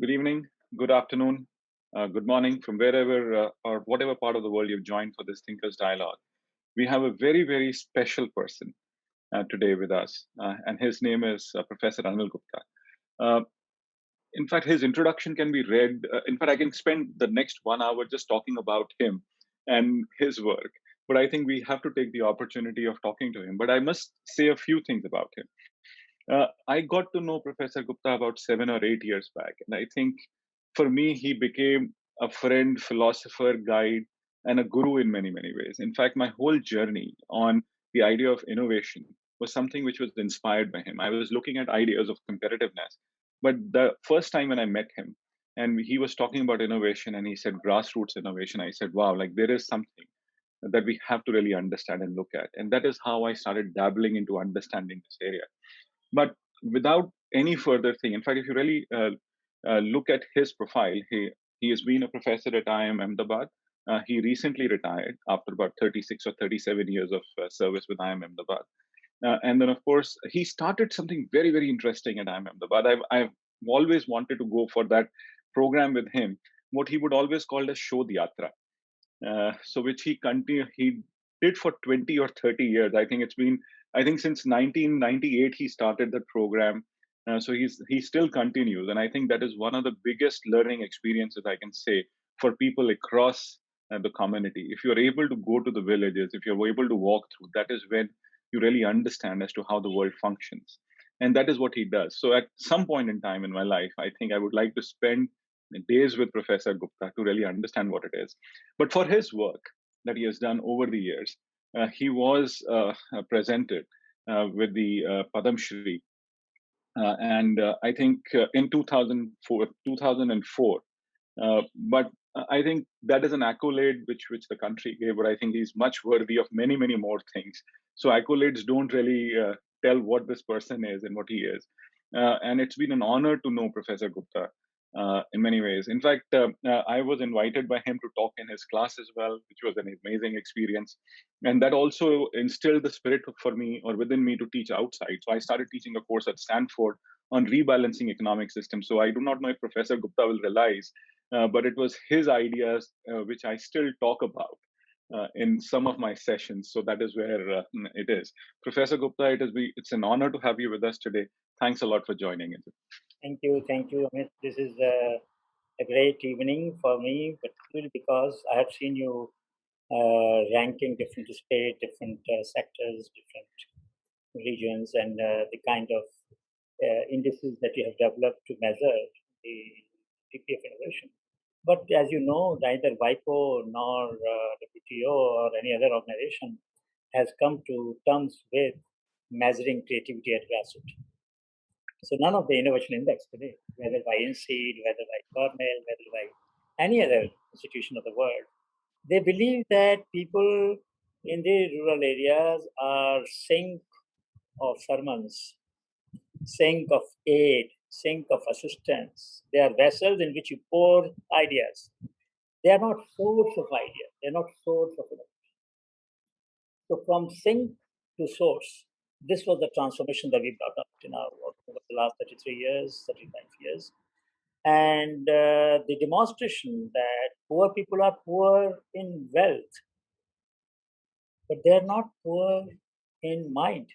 Good evening, good afternoon, good morning from wherever or whatever part of the world you've joined for this Thinkers Dialogue. We have a very, very special person today with us, and his name is Professor Anil Gupta. Uh, in fact, his introduction can be read. In fact, I can spend the next 1 hour just talking about him and his work. But I think we have to take the opportunity of talking to him. But I must say a few things about him. I got to know Professor Gupta about 7 or 8 years back. And I think for me, he became a friend, philosopher, guide, and a guru in many, many ways. In fact, my whole journey on the idea of innovation was something which was inspired by him. I was looking at ideas of competitiveness. But the first time when I met him, and he was talking about innovation and he said grassroots innovation, I said, wow, like there is something that we have to really understand and look at. And that is how I started dabbling into understanding this area. But without any further thing, in fact, if you really look at his profile, he has been a professor at IIM Ahmedabad. He recently retired after about 36 or 37 years of service with IIM Ahmedabad. And then, of course, he started something very, very interesting at IIM Ahmedabad. I've always wanted to go for that program with him, what he would always call as Shodh Yatra. So which he did for 20 or 30 years. I think since 1998 he started that program. So he still continues, and I think that is one of the biggest learning experiences I can say for people across the community. If you're able to go to the villages, if you're able to walk through, that is when you really understand as to how the world functions, and that is what he does. So at some point in time in my life, I think I would like to spend days with Professor Gupta to really understand what it is. But for his work that he has done over the years, he was presented with the Padam Shri. And I think in 2004. But I think that is an accolade which the country gave, but I think he's much worthy of many, many more things. So accolades don't really tell what this person is and what he is. And it's been an honor to know Professor Gupta in many ways. In fact, I was invited by him to talk in his class as well, which was an amazing experience. And that also instilled the spirit for me or within me to teach outside. So I started teaching a course at Stanford on rebalancing economic systems. So I do not know if Professor Gupta will realize, but it was his ideas which I still talk about in some of my sessions. So that is where it is. Professor Gupta, it's an honor to have you with us today. Thanks a lot for joining in. Thank you, Amit. This is a great evening for me, particularly because I have seen you ranking different states, different sectors, different regions, and the kind of indices that you have developed to measure the degree of innovation. But as you know, neither WIPO nor WTO or any other organization has come to terms with measuring creativity at grassroots. So none of the innovation index today, whether by INSEAD, whether by Cornell, whether by any other institution of the world, they believe that people in the rural areas are sink of sermons, sink of aid, sink of assistance. They are vessels in which you pour ideas. They are not source of ideas. They are not source of innovation. So from sink to source, this was the transformation that we brought up in our work over the last 33 years, 35 years. And the demonstration that poor people are poor in wealth, but they're not poor in mind.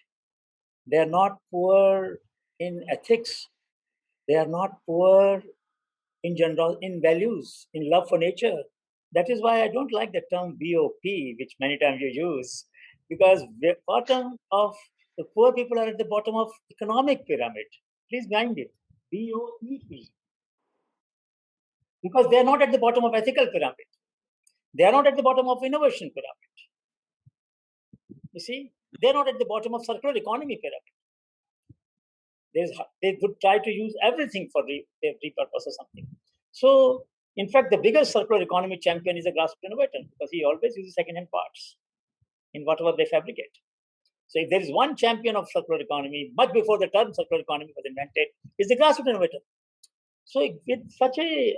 They're not poor in ethics. They are not poor in general, in values, in love for nature. That is why I don't like the term BOP, which many times you use, because the bottom of the poor people are at the bottom of economic pyramid. Please mind it, BOEP, because they are not at the bottom of ethical pyramid. They are not at the bottom of innovation pyramid. You see, they are not at the bottom of circular economy pyramid. They would try to use everything for repurpose or something. So, in fact, the biggest circular economy champion is a grassroots innovator because he always uses second-hand parts in whatever they fabricate. So, if there is one champion of circular economy, much before the term circular economy was invented, is the grassroots innovator. So, with such a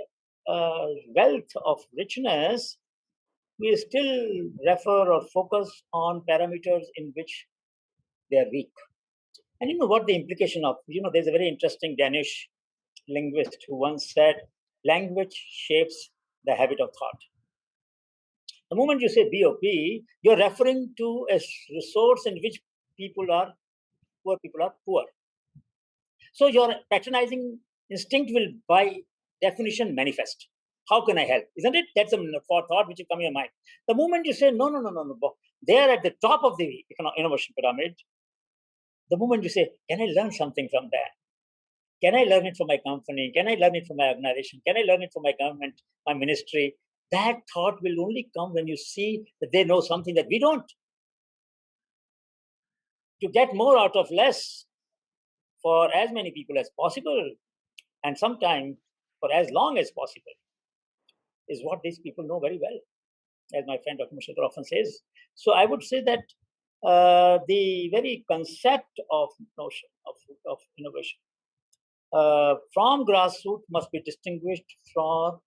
wealth of richness, we still refer or focus on parameters in which they are weak. And you know what the implication of, there's a very interesting Danish linguist who once said, language shapes the habit of thought. The moment you say BOP, you're referring to a resource in which poor people are poor. So your patronizing instinct will, by definition, manifest. How can I help? Isn't it? That's a thought which will come in your mind. The moment you say, no, they're at the top of the innovation pyramid. The moment you say, can I learn something from that? Can I learn it from my company? Can I learn it from my organization? Can I learn it from my government, my ministry? That thought will only come when you see that they know something that we don't. To get more out of less for as many people as possible, and sometimes for as long as possible, is what these people know very well, as my friend Dr. Mushakar often says. So I would say that the very concept of notion of innovation from grassroots must be distinguished for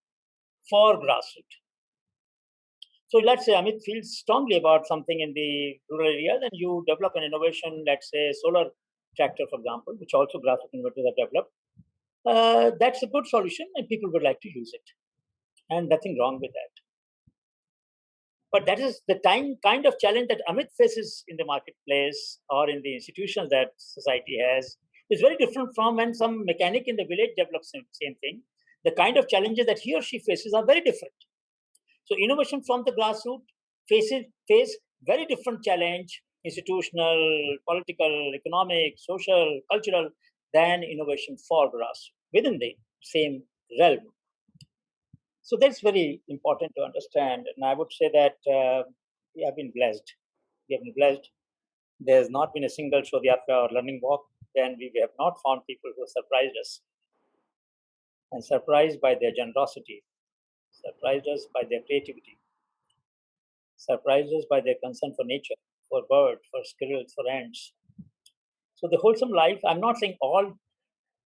grassroots. So let's say Amit feels strongly about something in the rural area, then you develop an innovation, let's say solar tractor, for example, which also grassroots innovators have developed. That's a good solution and people would like to use it. And nothing wrong with that. But that is the kind of challenge that Amit faces in the marketplace or in the institutions that society has is very different from when some mechanic in the village develops the same thing. The kind of challenges that he or she faces are very different. So innovation from the grassroots face very different challenge, institutional, political, economic, social, cultural, than innovation for grassroots within the same realm. So that's very important to understand. And I would say that we have been blessed. We have been blessed. There's not been a single Shodhyatra or learning walk, then we have not found people who surprised us and surprised by their generosity, surprised us by their creativity, surprised us by their concern for nature, for birds, for squirrels, for ants. So the wholesome life, I'm not saying all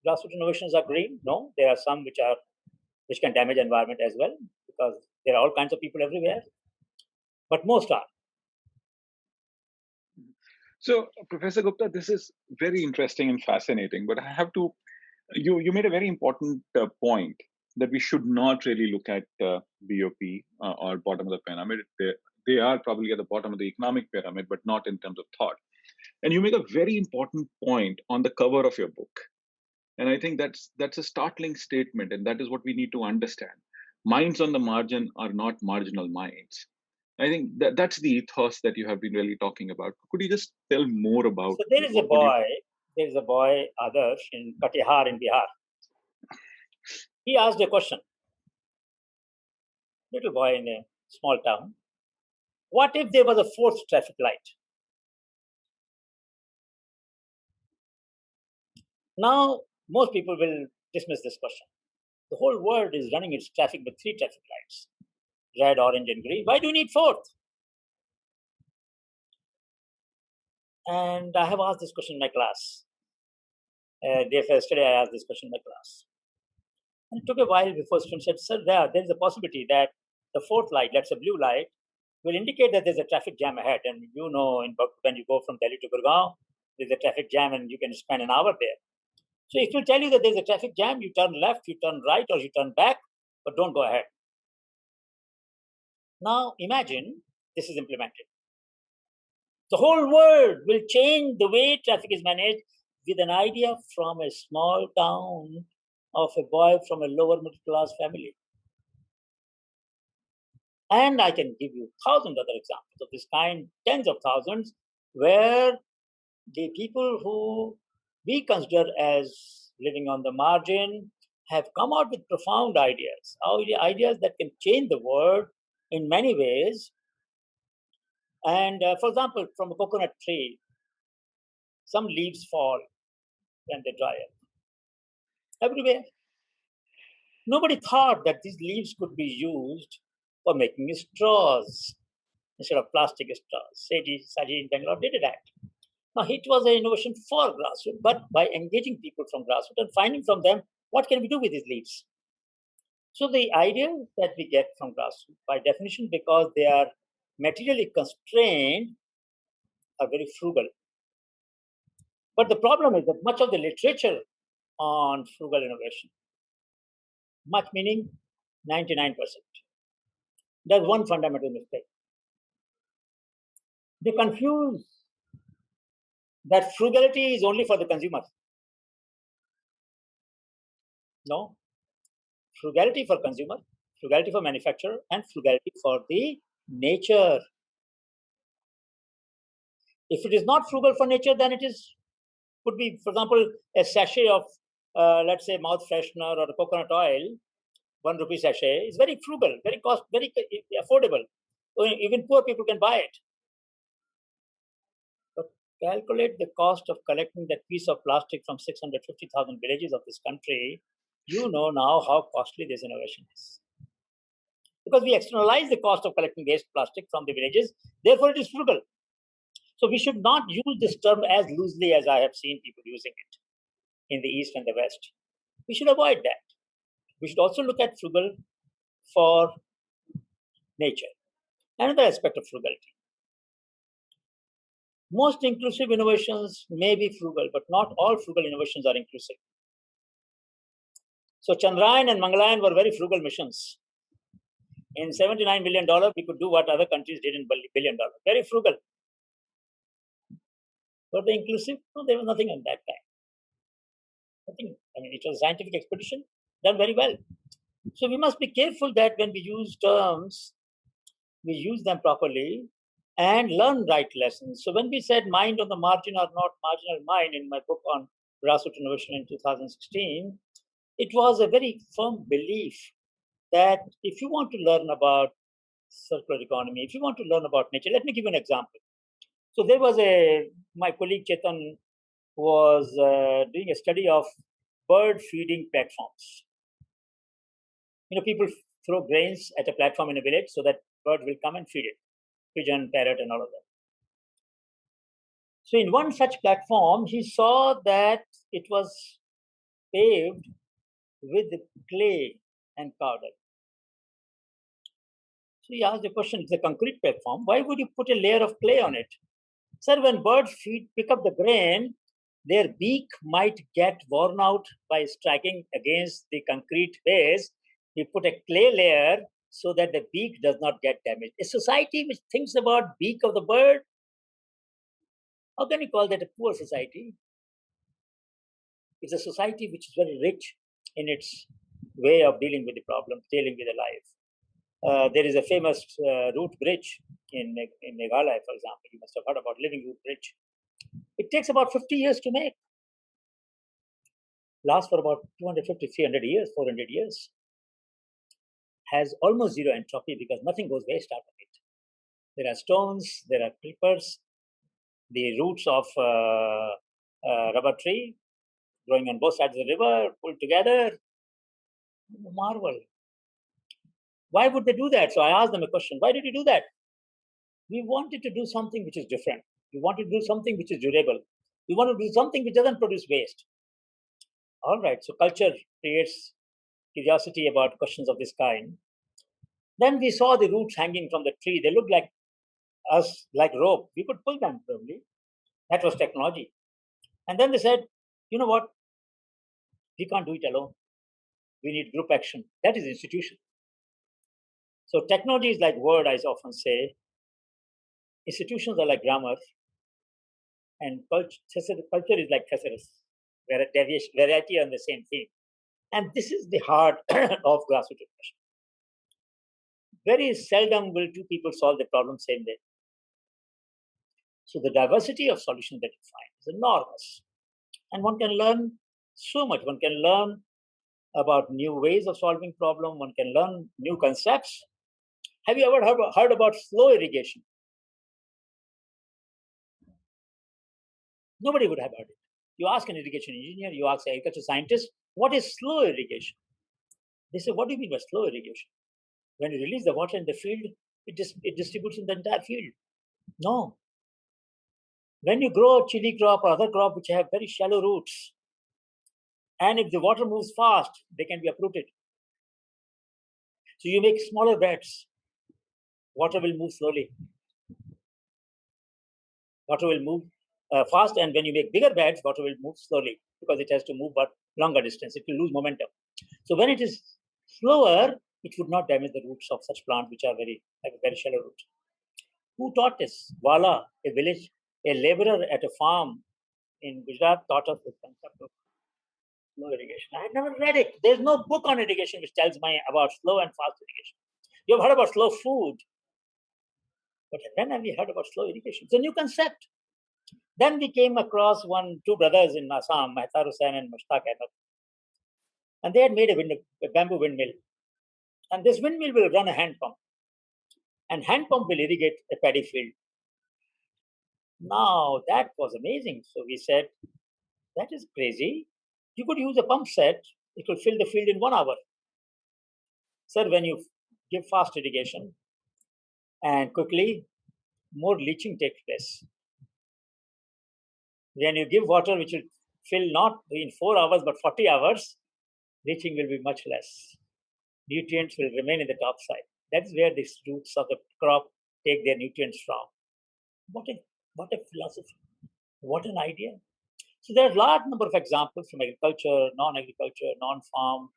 grassroots innovations are green. No, there are some which can damage the environment as well, because there are all kinds of people everywhere. But most are. So, Professor Gupta, this is very interesting and fascinating, but I have to, you made a very important point that we should not really look at BOP or bottom of the pyramid. They are probably at the bottom of the economic pyramid, but not in terms of thought. And you make a very important point on the cover of your book. And I think that's a startling statement, and that is what we need to understand. Minds on the margin are not marginal minds. I think that's the ethos that you have been really talking about. Could you just tell more about? So there is a boy, Adarsh, in Katihar in Bihar. He asked a question. Little boy in a small town. What if there was a fourth traffic light? Now, most people will dismiss this question. The whole world is running its traffic with 3 traffic lights, red, orange, and green. Why do you need fourth? And I have asked this question in my class. Yesterday, I asked this question in my class. And it took a while before students said, sir, there is a possibility that the fourth light, that's a blue light, will indicate that there's a traffic jam ahead. And you know, when you go from Delhi to Gurgaon, there's a traffic jam and you can spend an hour there. So if you tell you that there's a traffic jam, you turn left, you turn right, or you turn back, but don't go ahead. Now imagine this is implemented. The whole world will change the way traffic is managed with an idea from a small town of a boy from a lower middle class family. And I can give you 1,000 other examples of this kind, tens of thousands, where the people who we consider as living on the margin have come out with profound ideas, ideas that can change the world in many ways. And for example, from a coconut tree, some leaves fall when they dry up. Everywhere. Nobody thought that these leaves could be used for making straws instead of plastic straws. Saji in Bangalore did that. Now, it was an innovation for grassroots, but by engaging people from grassroots and finding from them what can we do with these leaves. So the ideas that we get from grassroots, by definition, because they are materially constrained, are very frugal. But the problem is that much of the literature on frugal innovation, Much meaning 99%. That's one fundamental mistake. They confuse that frugality is only for the consumer. No, frugality for consumer, frugality for manufacturer, and frugality for the nature. If it is not frugal for nature, then it is could be, for example, a sachet of, let's say, mouth freshener or a coconut oil, ₹1 sachet is very frugal, very affordable. So even poor people can buy it. But calculate the cost of collecting that piece of plastic from 650,000 villages of this country. You know now how costly this innovation is. Because we externalize the cost of collecting waste plastic from the villages, therefore it is frugal. So we should not use this term as loosely as I have seen people using it in the East and the West. We should avoid that. We should also look at frugal for nature. Another aspect of frugality. Most inclusive innovations may be frugal, but not all frugal innovations are inclusive. So Chandrayaan and Mangalyaan were very frugal missions. In $79 million, we could do what other countries did in $1 billion. Very frugal. Were they inclusive? No, there was nothing on that time. Nothing. I mean, it was a scientific expedition done very well. So we must be careful that when we use terms, we use them properly and learn right lessons. So when we said mind on the margin or not marginal mind in my book on grassroots innovation in 2016, it was a very firm belief that if you want to learn about circular economy, if you want to learn about nature, let me give you an example. So there was my colleague Chetan was doing a study of bird feeding platforms. You know, people throw grains at a platform in a village so that bird will come and feed it, pigeon, parrot, and all of that. So in one such platform, he saw that it was paved with clay and powder. So he asked the question, it's a concrete platform, why would you put a layer of clay on it? Sir, when birds pick up the grain, their beak might get worn out by striking against the concrete base. We put a clay layer so that the beak does not get damaged. A society which thinks about beak of the bird, how can you call that a poor society? It's a society which is very rich in its way of dealing with the problem, dealing with the life. There is a famous root bridge in Meghalaya, for example. You must have heard about Living Root Bridge. It takes about 50 years to make. Lasts for about 250, 300 years, 400 years. Has almost zero entropy because nothing goes waste out of it. There are stones, there are creepers, the roots of rubber tree growing on both sides of the river, pulled together. Marvel. Why would they do that? So I asked them a question. Why did you do that? We wanted to do something which is different. We wanted to do something which is durable. We want to do something which doesn't produce waste. All right. So culture creates curiosity about questions of this kind. Then we saw the roots hanging from the tree. They looked like us, like rope. We could pull them probably. That was technology. And then they said, you know what? We can't do it alone. We need group action. That is institution. So technology is like word, I often say. Institutions are like grammar. And culture is like thesaurus, where variety on the same theme. And this is the heart of grassroots innovation. Very seldom will two people solve the problem same day. So the diversity of solutions that you find is enormous. And one can learn so much. One can learn about new ways of solving problem. One can learn new concepts. Have you ever heard about slow irrigation? Nobody would have heard it. You ask an irrigation engineer, you ask an agriculture scientist, what is slow irrigation? They say, what do you mean by slow irrigation? When you release the water in the field, it distributes in the entire field. No. When you grow a chili crop or other crop which have very shallow roots, and if the water moves fast, they can be uprooted. So you make smaller beds, water will move slowly. Water will move fast, and when you make bigger beds, water will move slowly because it has to move but longer distance. It will lose momentum. So when it is slower, it would not damage the roots of such plants which are have a very shallow root. Who taught this? Wala, a village, a laborer at a farm in Gujarat taught us this concept of slow irrigation. I had never read it. There's no book on irrigation which tells me about slow and fast irrigation. You've heard about slow food, but when have you heard about slow irrigation? It's a new concept. Then we came across two brothers in Assam, Mehtar Hussain and Mushtaq Ahmed, and they had made a bamboo windmill. And this windmill will run a hand pump, and hand pump will irrigate a paddy field. Now that was amazing. So we said, that is crazy. You could use a pump set, it will fill the field in 1 hour. Sir, when you give fast irrigation and quickly, more leaching takes place. When you give water which will fill not in 4 hours but 40 hours, leaching will be much less. Nutrients will remain in the top side. That's where the roots of the crop take their nutrients from. What a philosophy. What an idea. So there are a large number of examples from agriculture, non-agriculture, non-farm,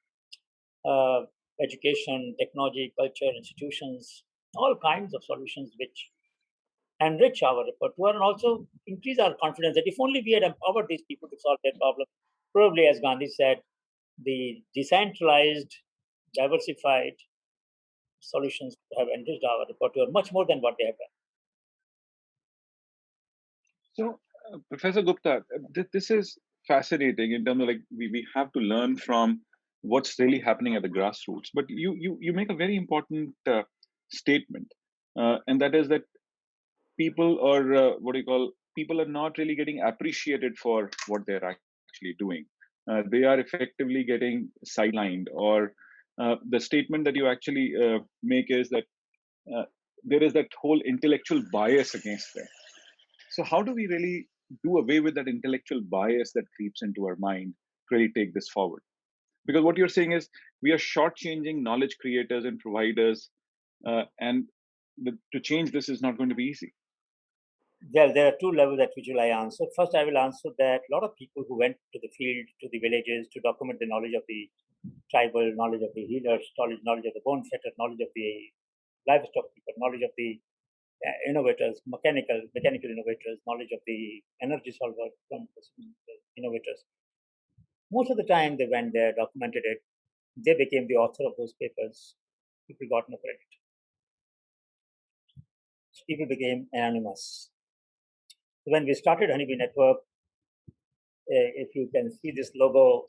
education, technology, culture, institutions, all kinds of solutions which enrich our repertoire and also increase our confidence that if only we had empowered these people to solve their problem, probably, as Gandhi said, the decentralized, diversified solutions have enriched our repertoire much more than what they have done. So, Professor Gupta, this is fascinating in terms of like we have to learn from what's really happening at the grassroots. But you make a very important statement, and that is that people or what do you call people are not really getting appreciated for what they're actually doing. They are effectively getting sidelined, or the statement that you actually make is that there is that whole intellectual bias against them. So how do we really do away with that intellectual bias that creeps into our mind to really take this forward? Because what you're saying is we are shortchanging knowledge creators and providers, and to change this is not going to be easy. Well, there are two levels at which will I answer. First, I will answer that a lot of people who went to the field, to the villages to document the knowledge of the tribal, knowledge of the healers, knowledge of the bone setter, knowledge of the livestock people, knowledge of the innovators, mechanical innovators, knowledge of the energy solver innovators. Most of the time they went there, documented it, they became the author of those papers. People got no credit. People became anonymous. When we started Honeybee Network, if you can see this logo,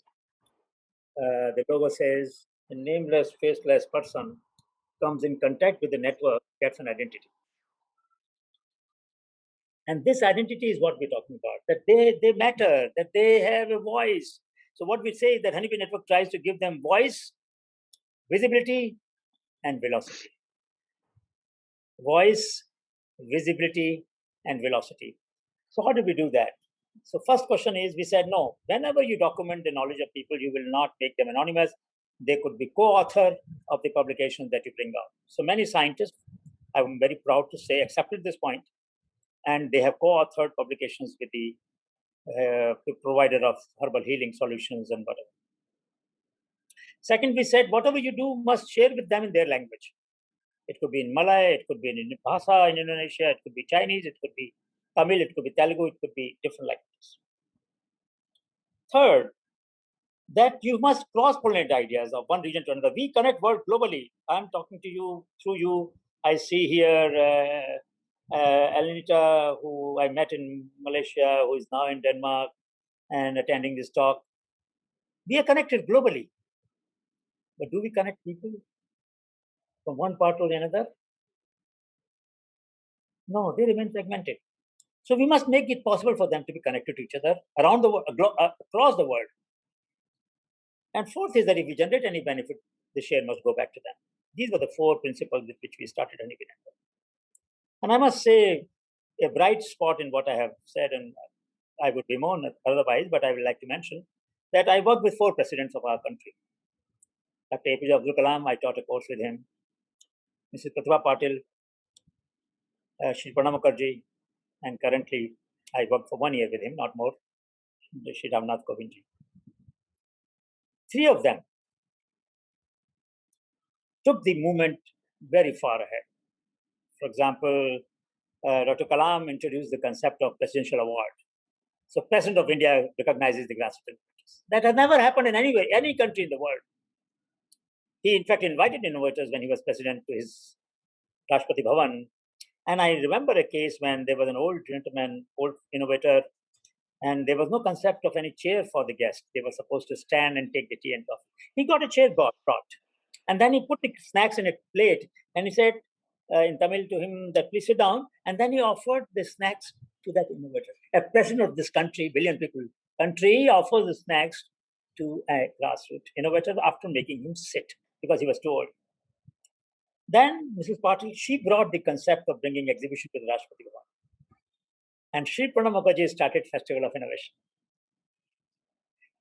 the logo says a nameless, faceless person comes in contact with the network, gets an identity. And this identity is what we're talking about, that they matter, that they have a voice. So what we say is that Honeybee Network tries to give them voice, visibility, and velocity. Voice, visibility, and velocity. So how do we do that? So first question is, we said, no, whenever you document the knowledge of people, you will not make them anonymous. They could be co-author of the publication that you bring out. So many scientists, I'm very proud to say, accepted this point, and they have co-authored publications with the provider of herbal healing solutions and whatever. Second, we said, whatever you do must share with them in their language. It could be in Malay, it could be in Bahasa in Indonesia, it could be Chinese, it could be Tamil, it could be Telugu, it could be different languages. Third, that you must cross-pollinate ideas of one region to another. We connect world globally. I'm talking to you through you. I see here Alenita, who I met in Malaysia, who is now in Denmark and attending this talk. We are connected globally. But do we connect people from one part to another? No, they remain fragmented. So we must make it possible for them to be connected to each other around the world, across the world. And fourth is that if we generate any benefit, the share must go back to them. These were the four principles with which we started Honeybee Network. And I must say, a bright spot in what I have said, and I would bemoan otherwise, but I would like to mention that I worked with four presidents of our country. Dr. APJ Abdul Kalam, I taught a course with him. Mrs. Pratibha Patil, Shri Pranab Mukherjee, and currently I worked for 1 year with him, not more, Shri Ramnath Kovindji. Three of them took the movement very far ahead. For example, Dr. Kalam introduced the concept of presidential award. So President of India recognizes the grassroots innovators. That has never happened in any country in the world. He, in fact, invited innovators when he was president to his Rashtrapati Bhavan. And I remember a case when there was an old gentleman, old innovator, and there was no concept of any chair for the guest. They were supposed to stand and take the tea and coffee. He got a chair brought. And then he put the snacks in a plate and he said in Tamil to him that please sit down. And then he offered the snacks to that innovator. A president of this country, billion people country, offers the snacks to a grassroots innovator after making him sit because he was too old. Then Mrs. Patil, she brought the concept of bringing exhibition to the Rashtrapati Bhavan. And Sri Pranab Mukherjee started Festival of Innovation.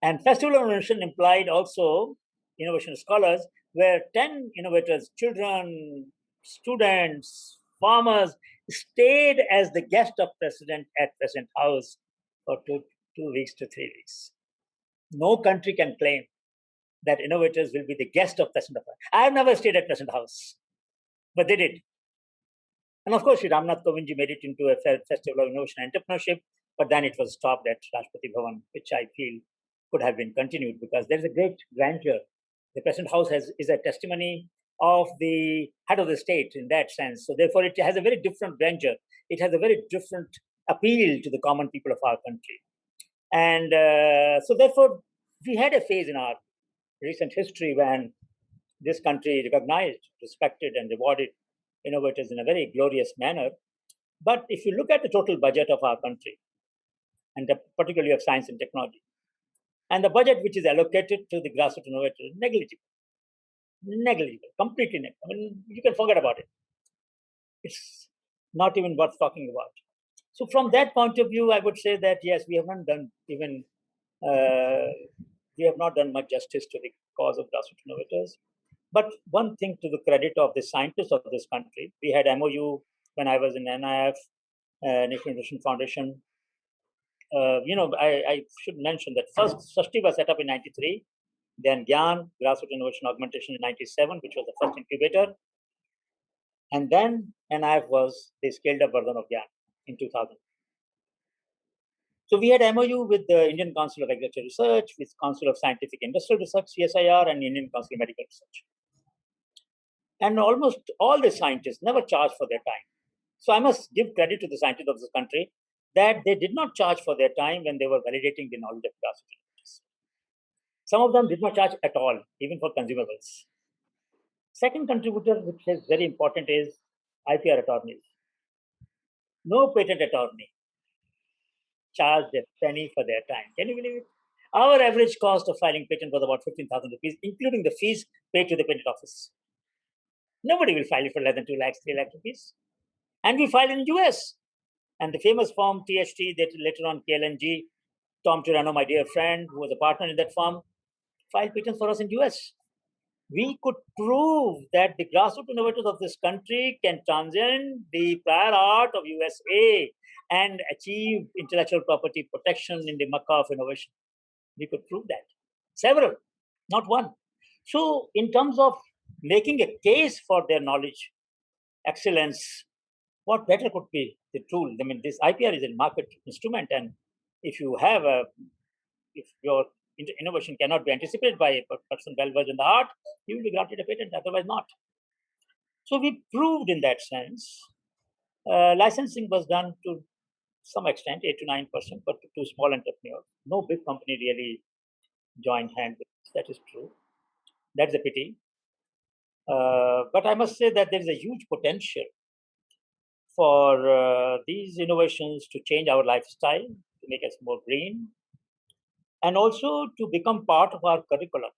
And Festival of Innovation implied also innovation scholars, where 10 innovators, children, students, farmers, stayed as the guest of President at President House for 2 weeks to 3 weeks. No country can claim that innovators will be the guest of President House. I have never stayed at President House, but they did. And of course, Sri Ramnath Kovindji made it into a Festival of Innovation and Entrepreneurship, but then it was stopped at Rashtrapati Bhavan, which I feel could have been continued because there is a great grandeur. The President House is a testimony of the head of the state in that sense. So therefore, it has a very different grandeur. It has a very different appeal to the common people of our country. And so therefore, we had a phase in our recent history when this country recognized, respected, and rewarded innovators in a very glorious manner. But if you look at the total budget of our country, and particularly of science and technology, and the budget which is allocated to the grassroots innovators is negligible, completely negligible. I mean, you can forget about it. It's not even worth talking about. So from that point of view, I would say that yes, we have not done much justice to the cause of grassroots innovators. But one thing to the credit of the scientists of this country, we had MOU when I was in NIF, National Innovation Foundation. I should mention that first Sashti was set up in 93, then Gyan, Grassroots Innovation Augmentation in 97, which was the first incubator. And then NIF they scaled up version of Gyan in 2000. So we had MOU with the Indian Council of Regulatory Research, with Council of Scientific Industrial Research, CSIR, and Indian Council of Medical Research. And almost all the scientists never charged for their time. So I must give credit to the scientists of this country that they did not charge for their time when they were validating the knowledge of grassroots. Some of them did not charge at all, even for consumables. Second contributor, which is very important, is IPR attorneys. No patent attorney charged a penny for their time. Can you believe it? Our average cost of filing patent was about 15,000 rupees, including the fees paid to the patent office. Nobody will file it for less than 2 lakhs, 3 lakh rupees. And we filed in US. And the famous firm THT, that later on KLNG, Tom Tirano, my dear friend, who was a partner in that firm, filed patents for us in US. We could prove that the grassroots innovators of this country can transcend the prior art of USA and achieve intellectual property protection in the Makkah of innovation. We could prove that. Several, not one. So in terms of making a case for their knowledge, excellence, what better could be the tool? I mean, this IPR is a market instrument, and if your innovation cannot be anticipated by a person well versed in the art, you will be granted a patent, otherwise not. So we proved in that sense. Licensing was done to some extent, 8 to 9%, but to small entrepreneurs. No big company really joined hands with this. That is true. That's a pity. But I must say that there is a huge potential for these innovations to change our lifestyle, to make us more green, and also to become part of our curriculum.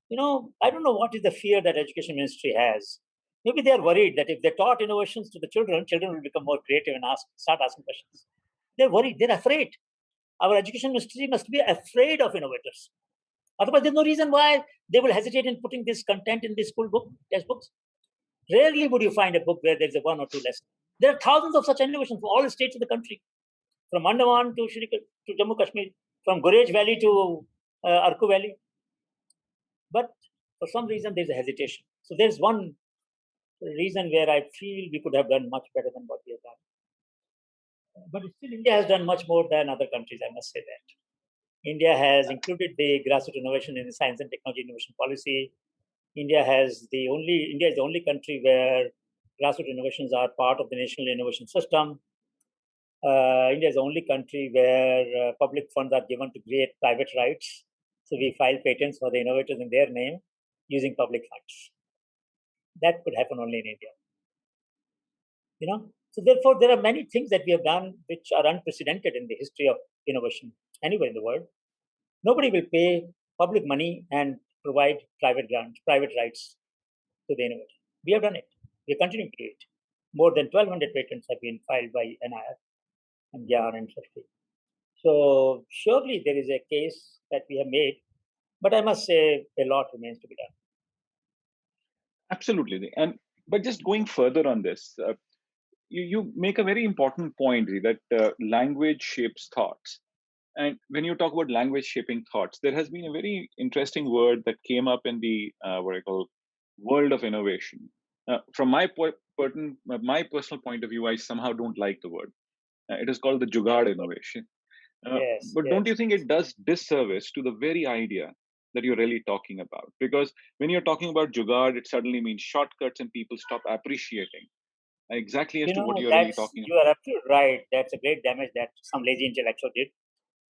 I don't know what is the fear that Education Ministry has. Maybe they are worried that if they taught innovations to the children will become more creative and start asking questions. They're worried. They're afraid. Our Education Ministry must be afraid of innovators. Otherwise, there's no reason why they will hesitate in putting this content in the school book, textbooks. Rarely would you find a book where there's a 1 or 2 lessons. There are thousands of such innovations for all states of the country, from Andaman to Jammu Kashmir, from Gurej Valley to Arku Valley. But for some reason, there's a hesitation. So there's one reason where I feel we could have done much better than what we have done. But still, India has done much more than other countries, I must say that. India has included the grassroots innovation in the science and technology innovation policy. India is the only country where grassroots innovations are part of the national innovation system. India is the only country where public funds are given to create private rights. So we file patents for the innovators in their name using public funds. That could happen only in India. So therefore, there are many things that we have done which are unprecedented in the history of innovation anywhere in the world. Nobody will pay public money and provide private grants, private rights to the innovator. We have done it. We are continuing to do it. More than 1,200 patents have been filed by NIR and GYAN and SFT. So surely there is a case that we have made, but I must say a lot remains to be done. Absolutely. But just going further on this, you make a very important point that language shapes thoughts. And when you talk about language shaping thoughts, there has been a very interesting word that came up in the what I call world of innovation. From my personal point of view, I somehow don't like the word. It is called the Jugaad innovation. But don't you think it does disservice to the very idea that you're really talking about? Because when you're talking about Jugaad, it suddenly means shortcuts and people stop appreciating exactly as to what you're really talking You are absolutely right. That's a great damage that some lazy intellectual did,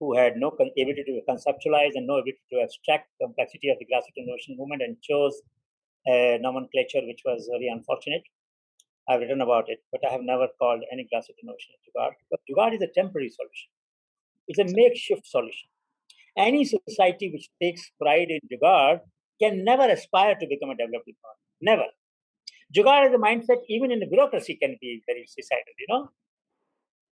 who had no ability to conceptualize and no ability to abstract complexity of the grassroots innovation movement and chose a nomenclature which was very unfortunate. I've written about it, but I have never called any grassroots innovation Jugaad. But Jugaad is a temporary solution. It's a makeshift solution. Any society which takes pride in Jugaad can never aspire to become a developed economy. Never. Jugaad as a mindset, even in the bureaucracy, can be very suicidal.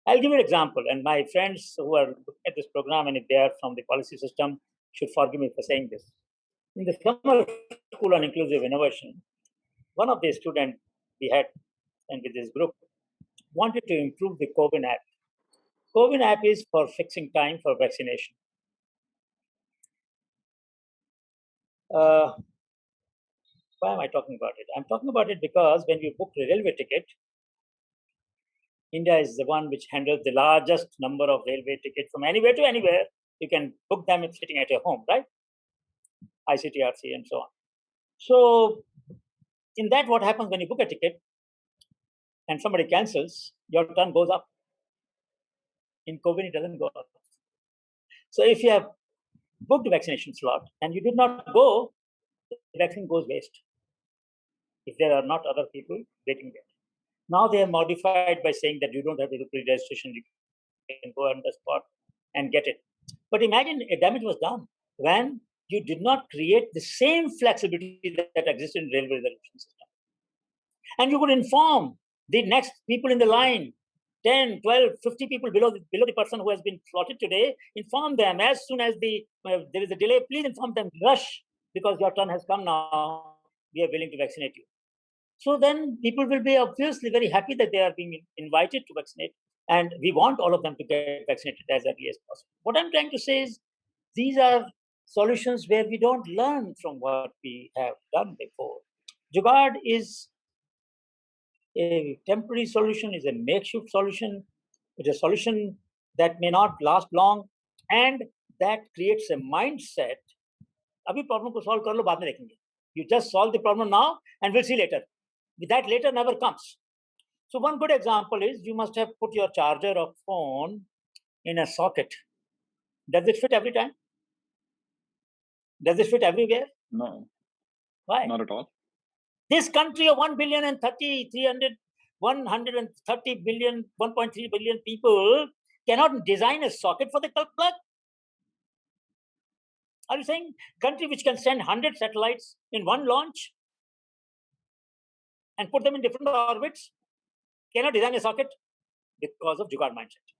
I'll give you an example, and my friends who are looking at this program, and if they are from the policy system, should forgive me for saying this. In the summer school on inclusive innovation, one of the students we had, and with this group, wanted to improve the COVID app. COVID app is for fixing time for vaccination. Why am I talking about it? I'm talking about it because when we book a railway ticket, India is the one which handles the largest number of railway tickets from anywhere to anywhere. You can book them sitting at your home, right? ICTRC and so on. So, in that, what happens when you book a ticket and somebody cancels, your turn goes up. In COVID, it doesn't go up. So, if you have booked a vaccination slot and you did not go, the vaccine goes waste. If there are not other people waiting there. Now they have modified by saying that you don't have to do pre-registration, you can go on the spot and get it. But imagine a damage was done when you did not create the same flexibility that existed in railway reservation system. And you could inform the next people in the line, 10, 12, 50 people below the person who has been slotted today, inform them as soon as there is a delay, please inform them, rush, because your turn has come now, we are willing to vaccinate you. So then people will be obviously very happy that they are being invited to vaccinate, and we want all of them to get vaccinated as early as possible. What I'm trying to say is these are solutions where we don't learn from what we have done before. Jugaad is a temporary solution, is a makeshift solution. It's a solution that may not last long, and that creates a mindset. Abhi problem ko solve kar lo, baad mein dekhenge. You just solve the problem now and we'll see later. That later never comes. So one good example is you must have put your charger of phone in a socket. Does it fit every time? Does it fit everywhere? No. Why? Not at all. This country of 1 billion and 130 billion, 1.3 billion people cannot design a socket for the plug. Are you saying country which can send 100 satellites in one launch and put them in different orbits cannot design a socket? Because of जुगाड़ mindset.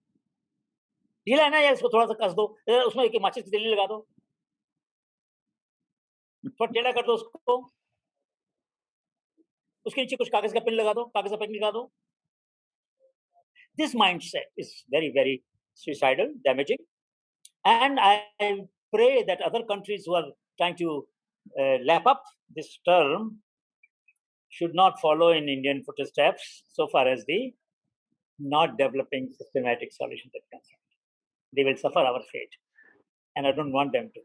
ढीला है ना यार, इसको थोड़ा सा कस दो, उसमें एक माचिस की तीली लगा दो, थोड़ा टेढ़ा कर दो उसको, उसके नीचे कुछ कागज का पिन लगा दो, कागज का पिन लगा दो. This mindset is very, very suicidal, damaging, and I pray that other countries who are trying to lap up this term should not follow in Indian footsteps so far as the not developing systematic solutions are concerned. They will suffer our fate. And I don't want them to.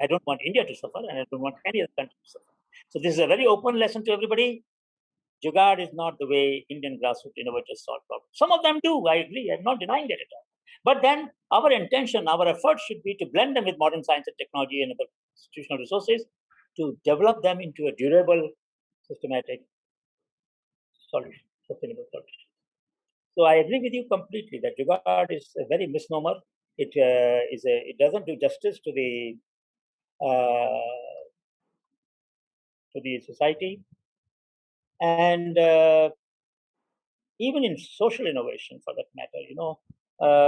I don't want India to suffer, and I don't want any other country to suffer. So this is a very open lesson to everybody. Jugaad is not the way Indian grassroots innovators solve problems. Some of them do, I agree. I'm not denying that at all. But then our intention, our effort should be to blend them with modern science and technology and other institutional resources to develop them into a durable, systematic solution, sustainable solution. So I agree with you completely that Jugaad is a very misnomer. It doesn't do justice to the society, and even in social innovation, for that matter.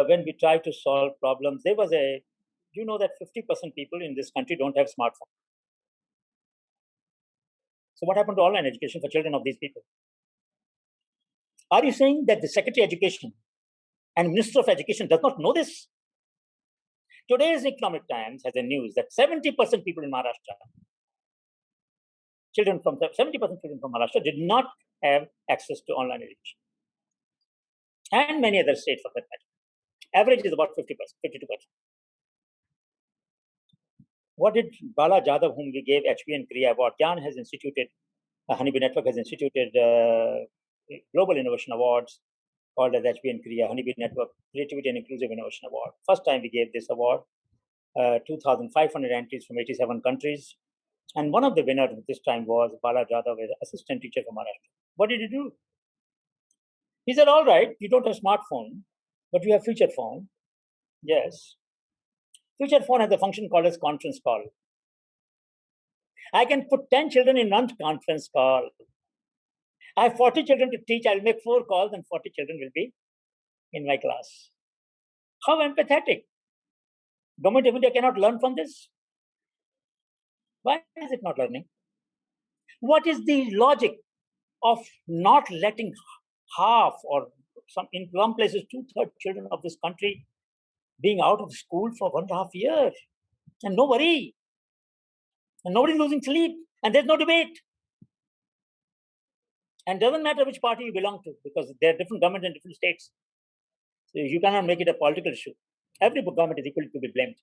When we try to solve problems, there was that 50% people in this country don't have smartphones. So what happened to online education for children of these people? Are you saying that the Secretary of Education and Minister of Education does not know this? Today's Economic Times has a news that 70% people in Maharashtra, 70% children from Maharashtra did not have access to online education. And many other states for that matter. Average is about 50%, 52%. What did Bala Jadhav, whom we gave HP and Kriya Award, Gyan has instituted, Honeybee Network has instituted Global Innovation Awards called as HP and Kriya, Honeybee Network Creativity and Inclusive Innovation Award. First time we gave this award, 2,500 entries from 87 countries. And one of the winners this time was Bala Jadhav, an assistant teacher from Maharashtra. What did he do? He said, all right, you don't have smartphone, but you have feature phone. Yes. Feature phone has a function called as conference call. I can put 10 children in one conference call. I have 40 children to teach. I'll make 4 calls and 40 children will be in my class. How empathetic. Government of India cannot learn from this. Why is it not learning? What is the logic of not letting half or in some places 2/3 children of this country being out of school for 1.5 years and no worry, and nobody's losing sleep, and there's no debate? And doesn't matter which party you belong to, because there are different governments in different states. So you cannot make it a political issue. Every government is equally to be blamed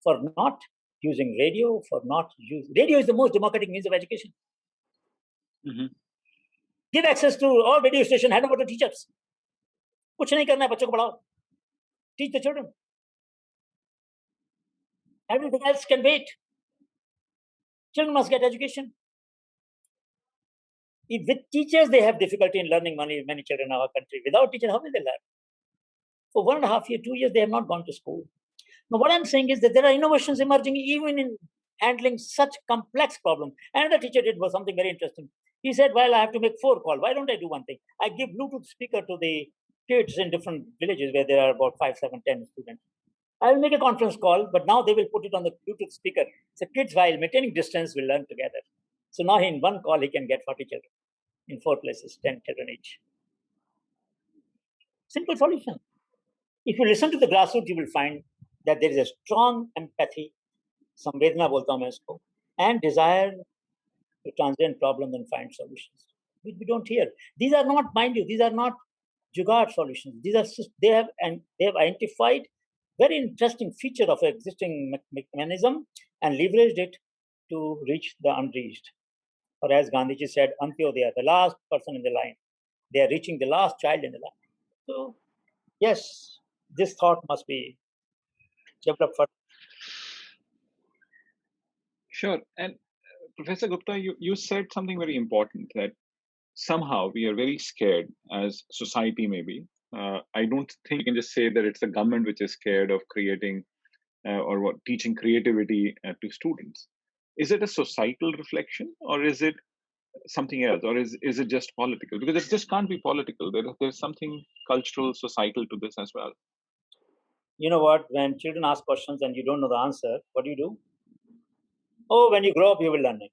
for not using radio, radio is the most democratic means of education. Mm-hmm. Give access to all radio stations, hand over to teachers. कुछ नहीं करना है, बच्चों को पढ़ाओ. Teach the children. Everything else can wait. Children must get education. If with teachers they have difficulty in learning, many children in our country. Without teachers, how will they learn? For 1.5 years, 2 years, they have not gone to school. Now, what I'm saying is that there are innovations emerging even in handling such complex problems. Another teacher did was something very interesting. He said, well, I have to make 4 calls. Why don't I do one thing? I give Bluetooth speaker to the kids in different villages where there are about 5, 7, 10 students. I will make a conference call, but now they will put it on the Bluetooth speaker. So kids, while maintaining distance, will learn together. So now in one call, he can get 40 children in 4 places, 10 children each. Simple solution. If you listen to the grassroots, you will find that there is a strong empathy, samvedna bolta hu main isko, and desire to transcend problems and find solutions. We don't hear. These are not, mind you, these are not jugaad solutions. They have identified very interesting feature of existing mechanism and leveraged it to reach the unreached. Or as Gandhiji said, Antyodaya, the last person in the line. They are reaching the last child in the line. So, yes, this thought must be developed further. Sure. And Professor Gupta, you said something very important, that somehow we are very scared as society, maybe. I don't think you can just say that it's the government which is scared of creating teaching creativity to students. Is it a societal reflection, or is it something else, or is it just political? Because it just can't be political. There's something cultural, societal to this as well. You know what? When children ask questions and you don't know the answer, what do? Oh, when you grow up, you will learn it.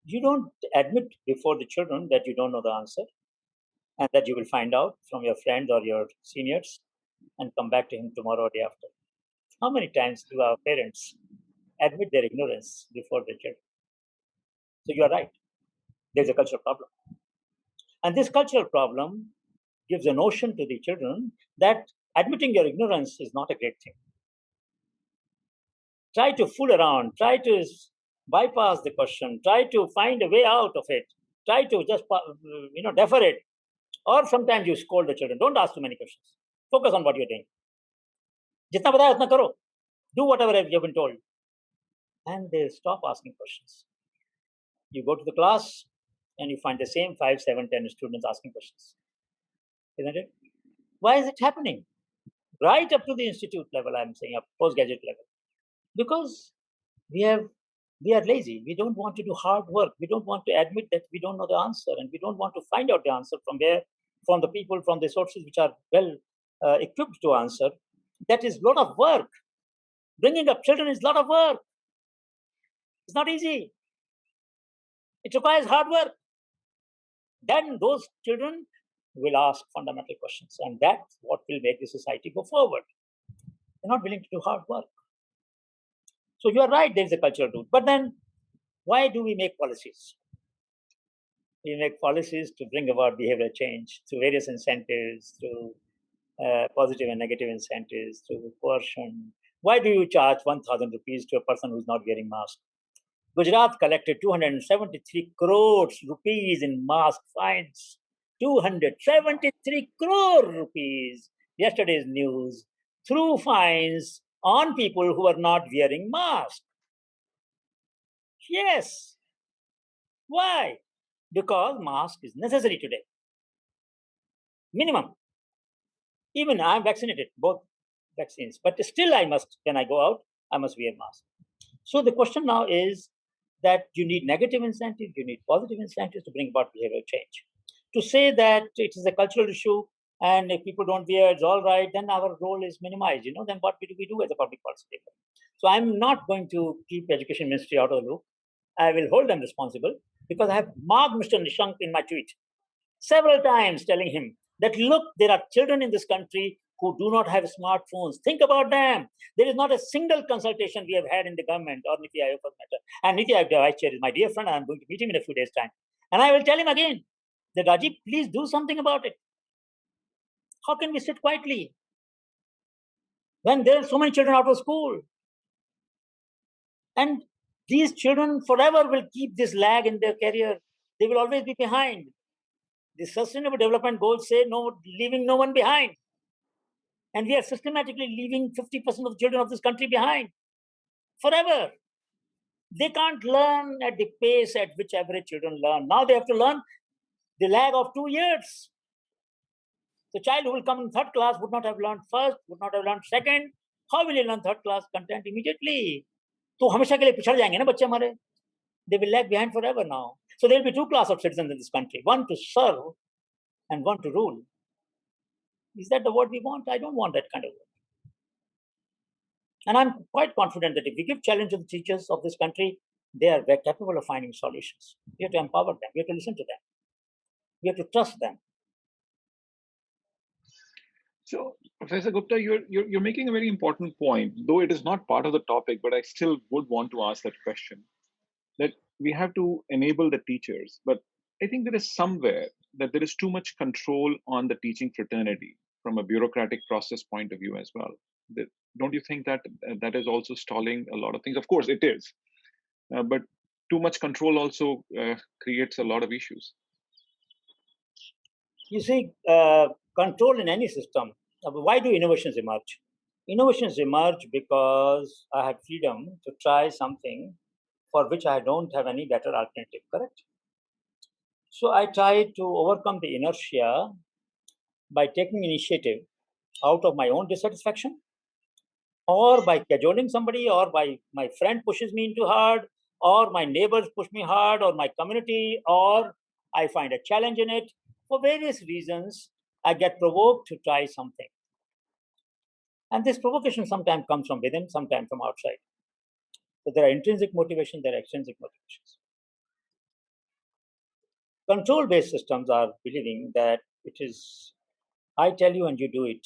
You don't admit before the children that you don't know the answer and that you will find out from your friends or your seniors and come back to him tomorrow or day after. How many times do our parents admit their ignorance before the children? So you are right. There's a cultural problem. And this cultural problem gives a notion to the children that admitting your ignorance is not a great thing. Try to fool around, try to bypass the question, try to find a way out of it, try to just defer it. Or sometimes you scold the children. Don't ask too many questions. Focus on what you're doing. Jitna bataya utna karo. Do whatever you've been told. And they'll stop asking questions. You go to the class and you find the same 5, 7, 10 students asking questions. Isn't it? Why is it happening? Right up to the institute level, I'm saying, up postgraduate level. Because we are lazy. We don't want to do hard work. We don't want to admit that we don't know the answer, and we don't want to find out the answer from the people, from the sources which are well equipped to answer. That is a lot of work. Bringing up children is a lot of work. It's not easy. It requires hard work. Then those children will ask fundamental questions, and that's what will make the society go forward. They're not willing to do hard work. So you are right, there is a cultural root. But then, why do we make policies? We make policies to bring about behavioral change through various incentives, through positive and negative incentives, through coercion. Why do you charge 1,000 rupees to a person who's not wearing mask? Gujarat collected 273 crores rupees in mask fines. 273 crore rupees. Yesterday's news. Through fines on people who are not wearing masks. Yes. Why? Because mask is necessary today. Minimum. Even I am vaccinated, both vaccines, but still I must, when I go out, I must wear mask. So the question now is that you need negative incentives, you need positive incentives to bring about behavioral change. To say that it is a cultural issue and if people don't wear, it's all right, then our role is minimized. Then what do we do as a public policy maker? So I'm not going to keep Education Ministry out of the loop. I will hold them responsible because I have marked Mr. Nishank in my tweet several times telling him that, look, there are children in this country who do not have smartphones. Think about them. There is not a single consultation we have had in the government or Niti Aayog for that matter. And Niti Aayog Vice Chair is my dear friend, and I'm going to meet him in a few days' time. And I will tell him again that, Rajiv, please do something about it. How can we sit quietly when there are so many children out of school? And these children forever will keep this lag in their career. They will always be behind. The Sustainable Development Goals say leaving no one behind. And we are systematically leaving 50% of the children of this country behind forever. They can't learn at the pace at which average children learn. Now they have to learn the lag of 2 years. The child who will come in third class would not have learned first, would not have learned second. How will he learn third class content immediately? तो हमेशा के लिए पिछड़ जाएंगे ना बच्चे हमारे. They will lag behind forever now. So there will be two classes of citizens in this country, one to serve and one to rule. Is that the word we want? I don't want that kind of word. And I'm quite confident that if we give challenge to the teachers of this country, they are very capable of finding solutions. We have to empower them. We have to listen to them. We have to trust them. So, Professor Gupta, you're making a very important point, though it is not part of the topic, but I still would want to ask that question. That we have to enable the teachers, but I think there is somewhere that there is too much control on the teaching fraternity from a bureaucratic process point of view as well. Don't you think that that is also stalling a lot of things? Of course, it is, but too much control also creates a lot of issues. You see, control in any system. Why do innovations emerge? Innovations emerge because I have freedom to try something for which I don't have any better alternative, correct? So I try to overcome the inertia by taking initiative out of my own dissatisfaction, or by cajoling somebody, or by my friend pushes me into hard, or my neighbors push me hard, or my community, or I find a challenge in it. For various reasons, I get provoked to try something. And this provocation sometimes comes from within, sometimes from outside. So there are intrinsic motivations, there are extrinsic motivations. Control-based systems are believing that it is, I tell you and you do it,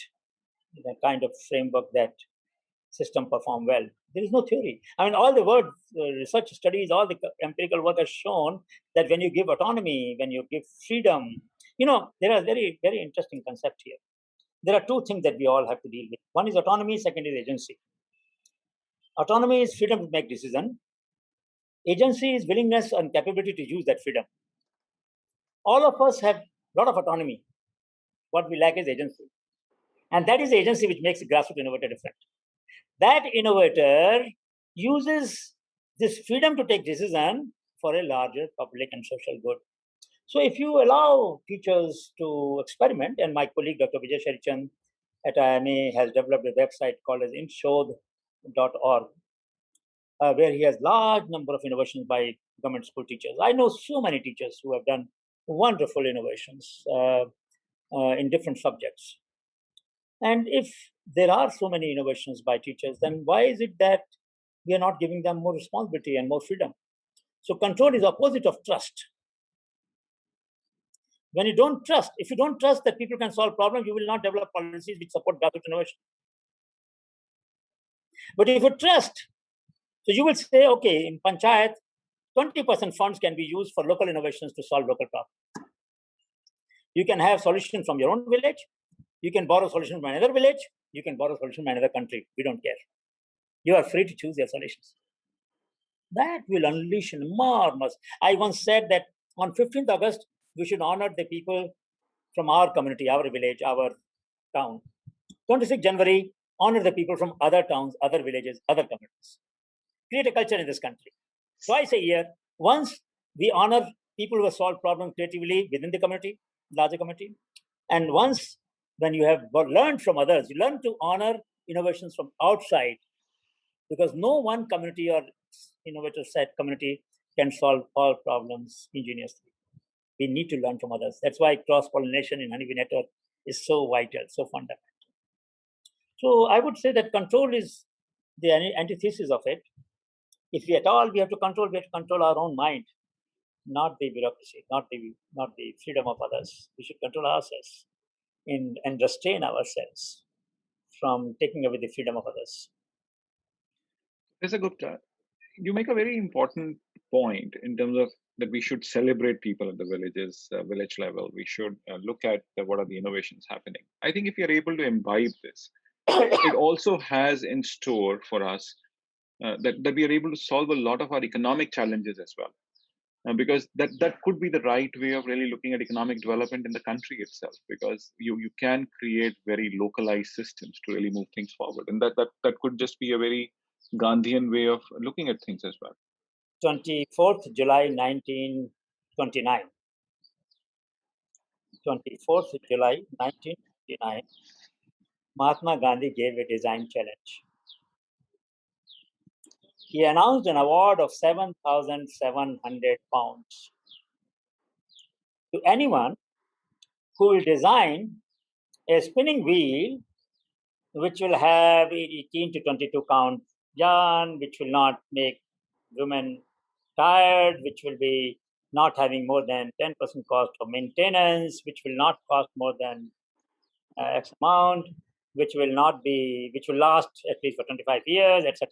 the kind of framework that system perform well. There is no theory. I mean, all the words, research studies, all the empirical work has shown that when you give autonomy, when you give freedom, there are very, very interesting concept here. There are two things that we all have to deal with. One is autonomy, second is agency. Autonomy is freedom to make decision. Agency is willingness and capability to use that freedom. All of us have a lot of autonomy. What we lack is agency. And that is the agency which makes the grassroots innovator different. That innovator uses this freedom to take decision for a larger public and social good. So if you allow teachers to experiment, and my colleague Dr. Vijay Sherichan at IMA has developed a website called as inshodh.org, where he has large number of innovations by government school teachers. I know so many teachers who have done wonderful innovations in different subjects. And if there are so many innovations by teachers, then why is it that we are not giving them more responsibility and more freedom? So control is opposite of trust. When you don't trust, if you don't trust that people can solve problems, you will not develop policies which support grassroots innovation. But if you trust, so you will say, okay, in Panchayat, 20% funds can be used for local innovations to solve local problems. You can have solutions from your own village. You can borrow solutions from another village. You can borrow solutions from another country. We don't care. You are free to choose your solutions. That will unleash enormous. I once said that on 15th August, we should honor the people from our community, our village, our town. 26th January, honor the people from other towns, other villages, other communities. Create a culture in this country. Twice a year, once we honor people who have solved problems creatively within the community, larger community, and once when you have learned from others, you learn to honor innovations from outside, because no one community or innovator set community can solve all problems ingeniously. We need to learn from others. That's why cross-pollination in Honeybee Network is so vital, so fundamental. So I would say that control is the antithesis of it. If we at all we have to control our own mind, not the bureaucracy, not the freedom of others. We should control ourselves and restrain ourselves from taking away the freedom of others. Mr. Gupta, you make a very important point in terms of that we should celebrate people at the village level. We should look at what are the innovations happening. I think if you're able to imbibe this, it also has in store for us that we are able to solve a lot of our economic challenges as well. Because that could be the right way of really looking at economic development in the country itself, because you can create very localized systems to really move things forward. And that could just be a very Gandhian way of looking at things as well. 24th July 1929. 24th July 1929, Mahatma Gandhi gave a design challenge. He announced an award of 7,700 pounds to anyone who will design a spinning wheel which will have 18 to 22 count yarn, which will not make women tired, which will be not having more than 10% cost of maintenance, which will not cost more than X amount, which will last at least for 25 years, etc.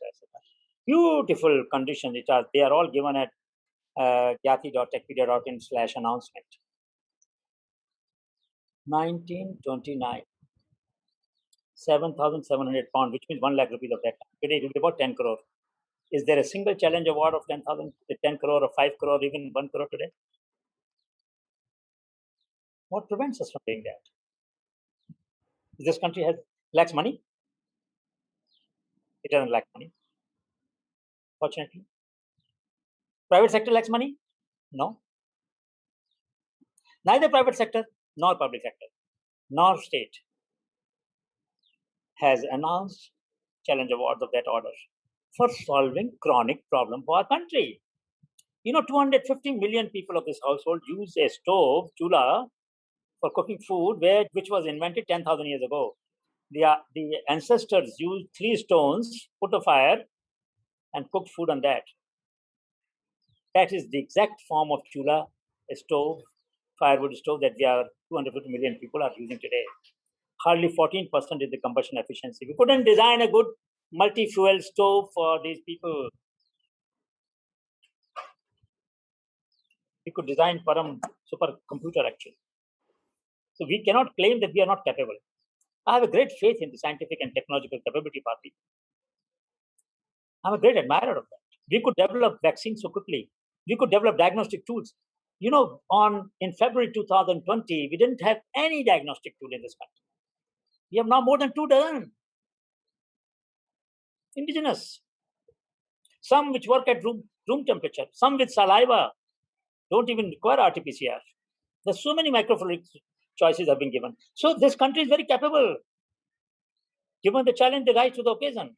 Beautiful conditions. They are all given at gyati.techpedia.in/announcement. 1929. 7,700 pounds, which means 1 lakh rupees of that. Today it will be about 10 crore. Is there a single challenge award of 10 crore or 5 crore, even 1 crore today? What prevents us from doing that? This country lacks money? It doesn't lack money, fortunately. Private sector lacks money? No. Neither private sector nor public sector nor state has announced challenge awards of that order for solving chronic problem for our country. 250 million people of this household use a stove, chula, for cooking food, which was invented 10,000 years ago. The ancestors used 3 stones, put a fire, and cooked food on that. That is the exact form of chula, a stove, firewood stove that 250 million people are using today. Hardly 14% is the combustion efficiency. We couldn't design a good multi-fuel stove for these people. We could design Param supercomputer actually. So we cannot claim that we are not capable. I have a great faith in the scientific and technological capability of our people. I'm a great admirer of that. We could develop vaccines so quickly. We could develop diagnostic tools. You know, in February 2020, we didn't have any diagnostic tool in this country. We have now more than 2 dozen indigenous. Some which work at room temperature, some with saliva, don't even require RT-PCR. There's so many microfluidic choices have been given. So this country is very capable. Given the challenge, they rise to the occasion.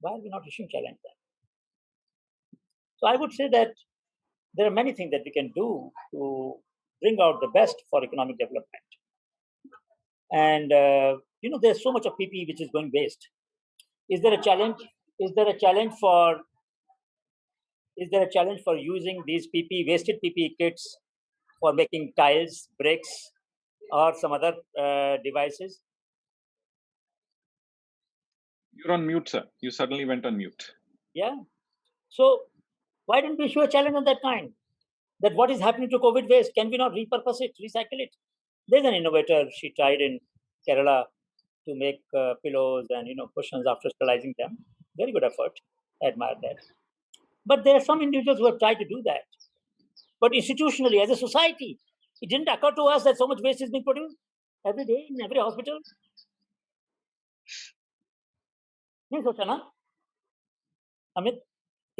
Why are we not issuing challenge then? So I would say that there are many things that we can do to bring out the best for economic development. And there's so much of PPE which is going waste. Is there a challenge? Is there a challenge for using these wasted PPE kits for making tiles, bricks, or some other devices? You're on mute, sir. You suddenly went on mute. Yeah. So why don't we issue a challenge of that kind? That what is happening to COVID waste? Can we not repurpose it, recycle it? There's an innovator. She tried in Kerala to make pillows and cushions after sterilizing them. Very good effort. I admire that. But there are some individuals who have tried to do that. But institutionally, as a society, it didn't occur to us that so much waste is being produced every day in every hospital. नहीं सोचा ना Amit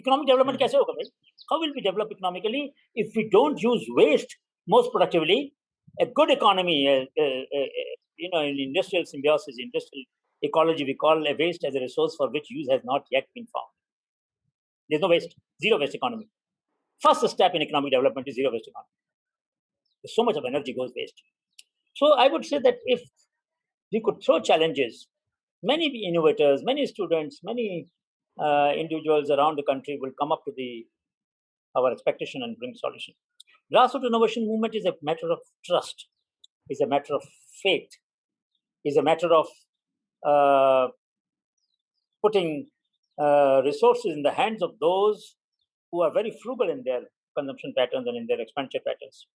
economic development कैसे होगा भाई? How will we develop economically if we don't use waste most productively? A good economy, in industrial symbiosis, industrial ecology, we call a waste as a resource for which use has not yet been found. There's no waste, zero waste economy. First step in economic development is zero waste economy. So much of energy goes waste. So I would say that if we could throw challenges, many innovators, many students, many individuals around the country will come up to our expectation and bring solution. Grassroots innovation movement is a matter of trust, is a matter of faith, is a matter of putting resources in the hands of those who are very frugal in their consumption patterns and in their expenditure patterns,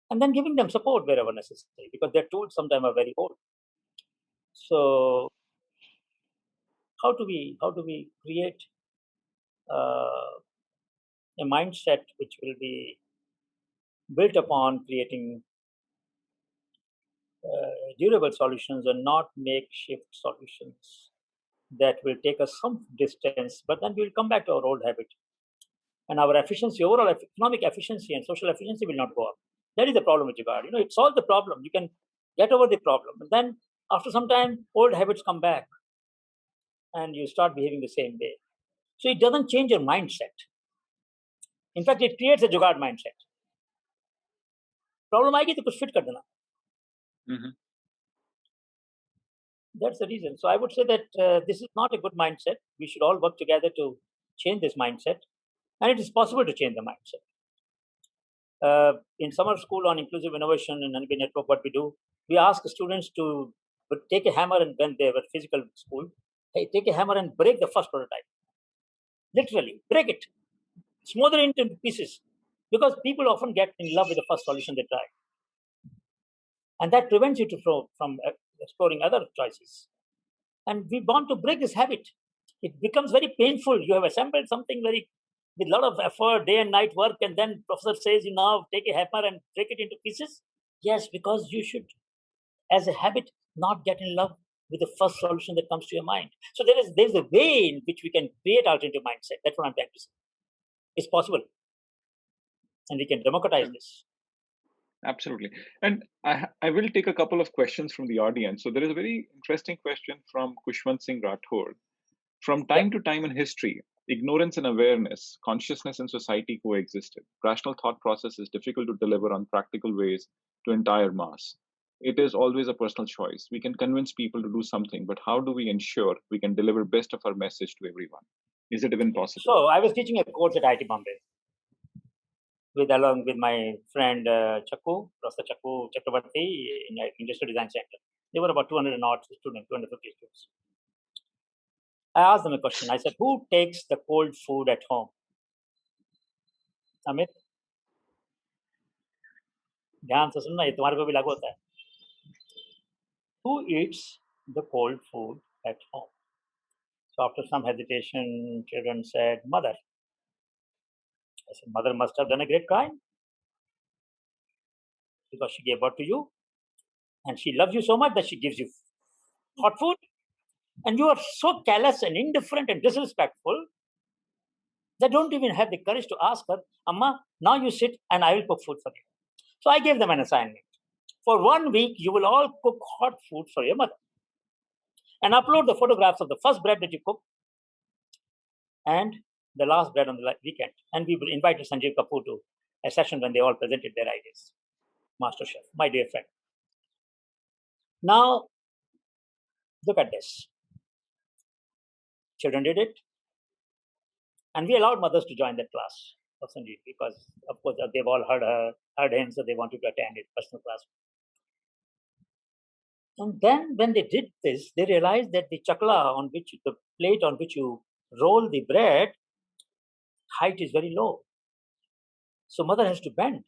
and then giving them support wherever necessary, because their tools sometimes are very old. So how do we create a mindset which will be built upon creating durable solutions and not makeshift solutions that will take us some distance, but then we'll come back to our old habit. And our efficiency, overall economic efficiency and social efficiency will not go up. That is the problem with Jugaad. It solves the problem. You can get over the problem. And then after some time, old habits come back and you start behaving the same way. So it doesn't change your mindset. In fact, it creates a Jugaad mindset. Problem आएगी तो कुछ fit कर देना. That's the reason. So I would say that this is not a good mindset. We should all work together to change this mindset. And it is possible to change the mindset. In summer school on inclusive innovation and NB network, what we do, we ask students to take a hammer, and when they were physical school, hey, take a hammer and break the first prototype. Literally, break it. Smother it into pieces. Because people often get in love with the first solution they try. And that prevents you from exploring other choices. And we want to break this habit. It becomes very painful. You have assembled something with a lot of effort, day and night work, and then professor says you now take a hammer and break it into pieces. Yes, because you should, as a habit, not get in love with the first solution that comes to your mind. So there's a way in which we can create alternative mindset. That's what I'm trying to say. It's possible. And we can democratize this. Absolutely. And I will take a couple of questions from the audience. So there is a very interesting question from Kushwant Singh Rathod. From time to time in history, ignorance and awareness, consciousness and society coexisted. Rational thought process is difficult to deliver on practical ways to entire mass. It is always a personal choice. We can convince people to do something, but how do we ensure we can deliver best of our message to everyone? Is it even possible? So I was teaching a course at IIT Bombay along with my friend Professor Chakku Chakravarti in Industrial Design Center. There were about 200 and odd students, 250 students. I asked them a question. I said, who takes the cold food at home? Amit, ध्यान से सुनना, ये तुम्हारे पे भी लागू होता है. Who eats the cold food at home? So after some hesitation, children said, mother. I said, mother must have done a great crime because she gave birth to you and she loves you so much that she gives you hot food. And you are so callous and indifferent and disrespectful they don't even have the courage to ask her, Amma, now you sit and I will cook food for you. So I gave them an assignment. For 1 week, you will all cook hot food for your mother and upload the photographs of the first bread that you cook and the last bread on the weekend. And we invited Sanjeev Kapoor to a session when they all presented their ideas. Master Chef, my dear friend. Now, look at this. Children did it. And we allowed mothers to join that class of Sanjeev because, of course, they've all heard him, so they wanted to attend his personal class. And then when they did this, they realized that the chakla on which the plate on which you roll the bread, height is very low. So mother has to bend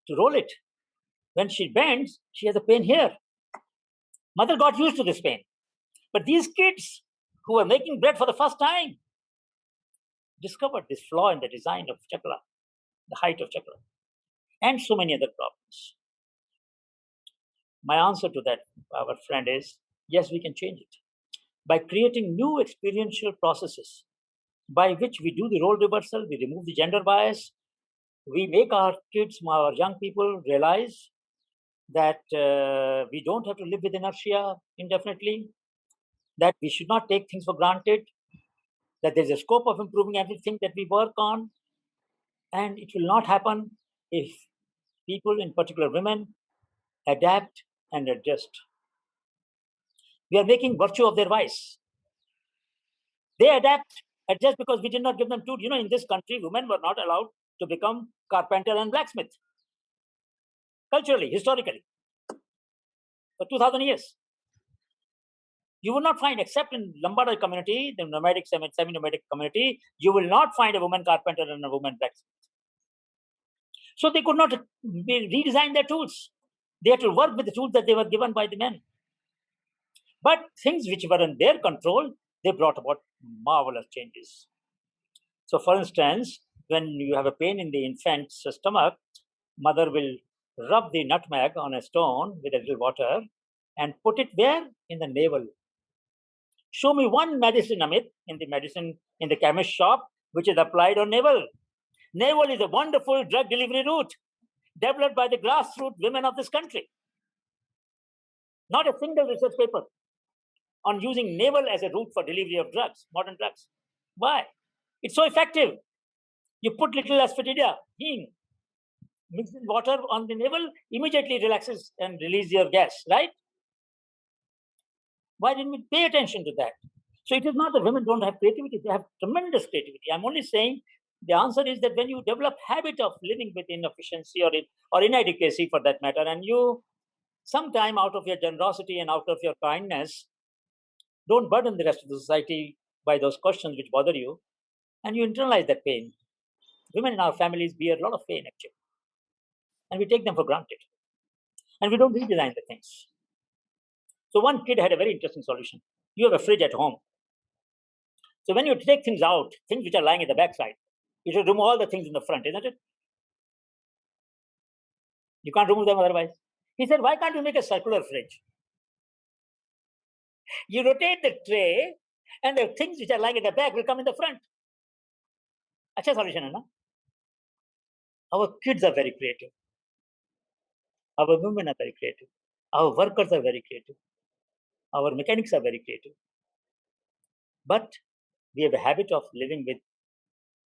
to roll it. When she bends, she has a pain here. Mother got used to this pain. But these kids who are making bread for the first time discovered this flaw in the design of chakla, the height of chakla, and so many other problems. My answer to that, our friend, is yes, we can change it by creating new experiential processes by which we do the role reversal, we remove the gender bias, we make our kids, our young people realize that we don't have to live with inertia indefinitely, that we should not take things for granted, that there's a scope of improving everything that we work on, and it will not happen if people, in particular women, adapt and adjust. We are making virtue of their vice. They adjust because we did not give them tools. You know, in this country, women were not allowed to become carpenter and blacksmith. Culturally, historically, for 2,000 years. You will not find, except in Lambada community, the nomadic, semi-nomadic community, you will not find a woman carpenter and a woman blacksmith. So they could not redesign their tools. They had to work with the tools that they were given by the men. But things which were in their control, they brought about marvelous changes. So for instance, when you have a pain in the infant's stomach, mother will rub the nutmeg on a stone with a little water and put it where? In the navel. Show me one medicine, Amit, in the chemist shop, which is applied on navel. Navel is a wonderful drug delivery route developed by the grassroots women of this country. Not a single research paper on using navel as a route for delivery of drugs, modern drugs. Why? It's so effective. You put little asphodida, heme, mix in water on the navel, immediately relaxes and release your gas, right? Why didn't we pay attention to that? So it is not that women don't have creativity, they have tremendous creativity. I'm only saying the answer is that when you develop habit of living with inefficiency or inadequacy for that matter, and you sometime out of your generosity and out of your kindness, don't burden the rest of the society by those questions which bother you, and you internalize that pain. Women in our families bear a lot of pain actually, and we take them for granted, and we don't redesign the things. So one kid had a very interesting solution. You have a fridge at home. So when you take things out, things which are lying at the backside, you should remove all the things in the front, isn't it? You can't remove them otherwise. He said, why can't you make a circular fridge? You rotate the tray and the things which are lying at the back will come in the front. Acha solution hai na? Our kids are very creative. Our women are very creative. Our workers are very creative. Our mechanics are very creative. But we have a habit of living with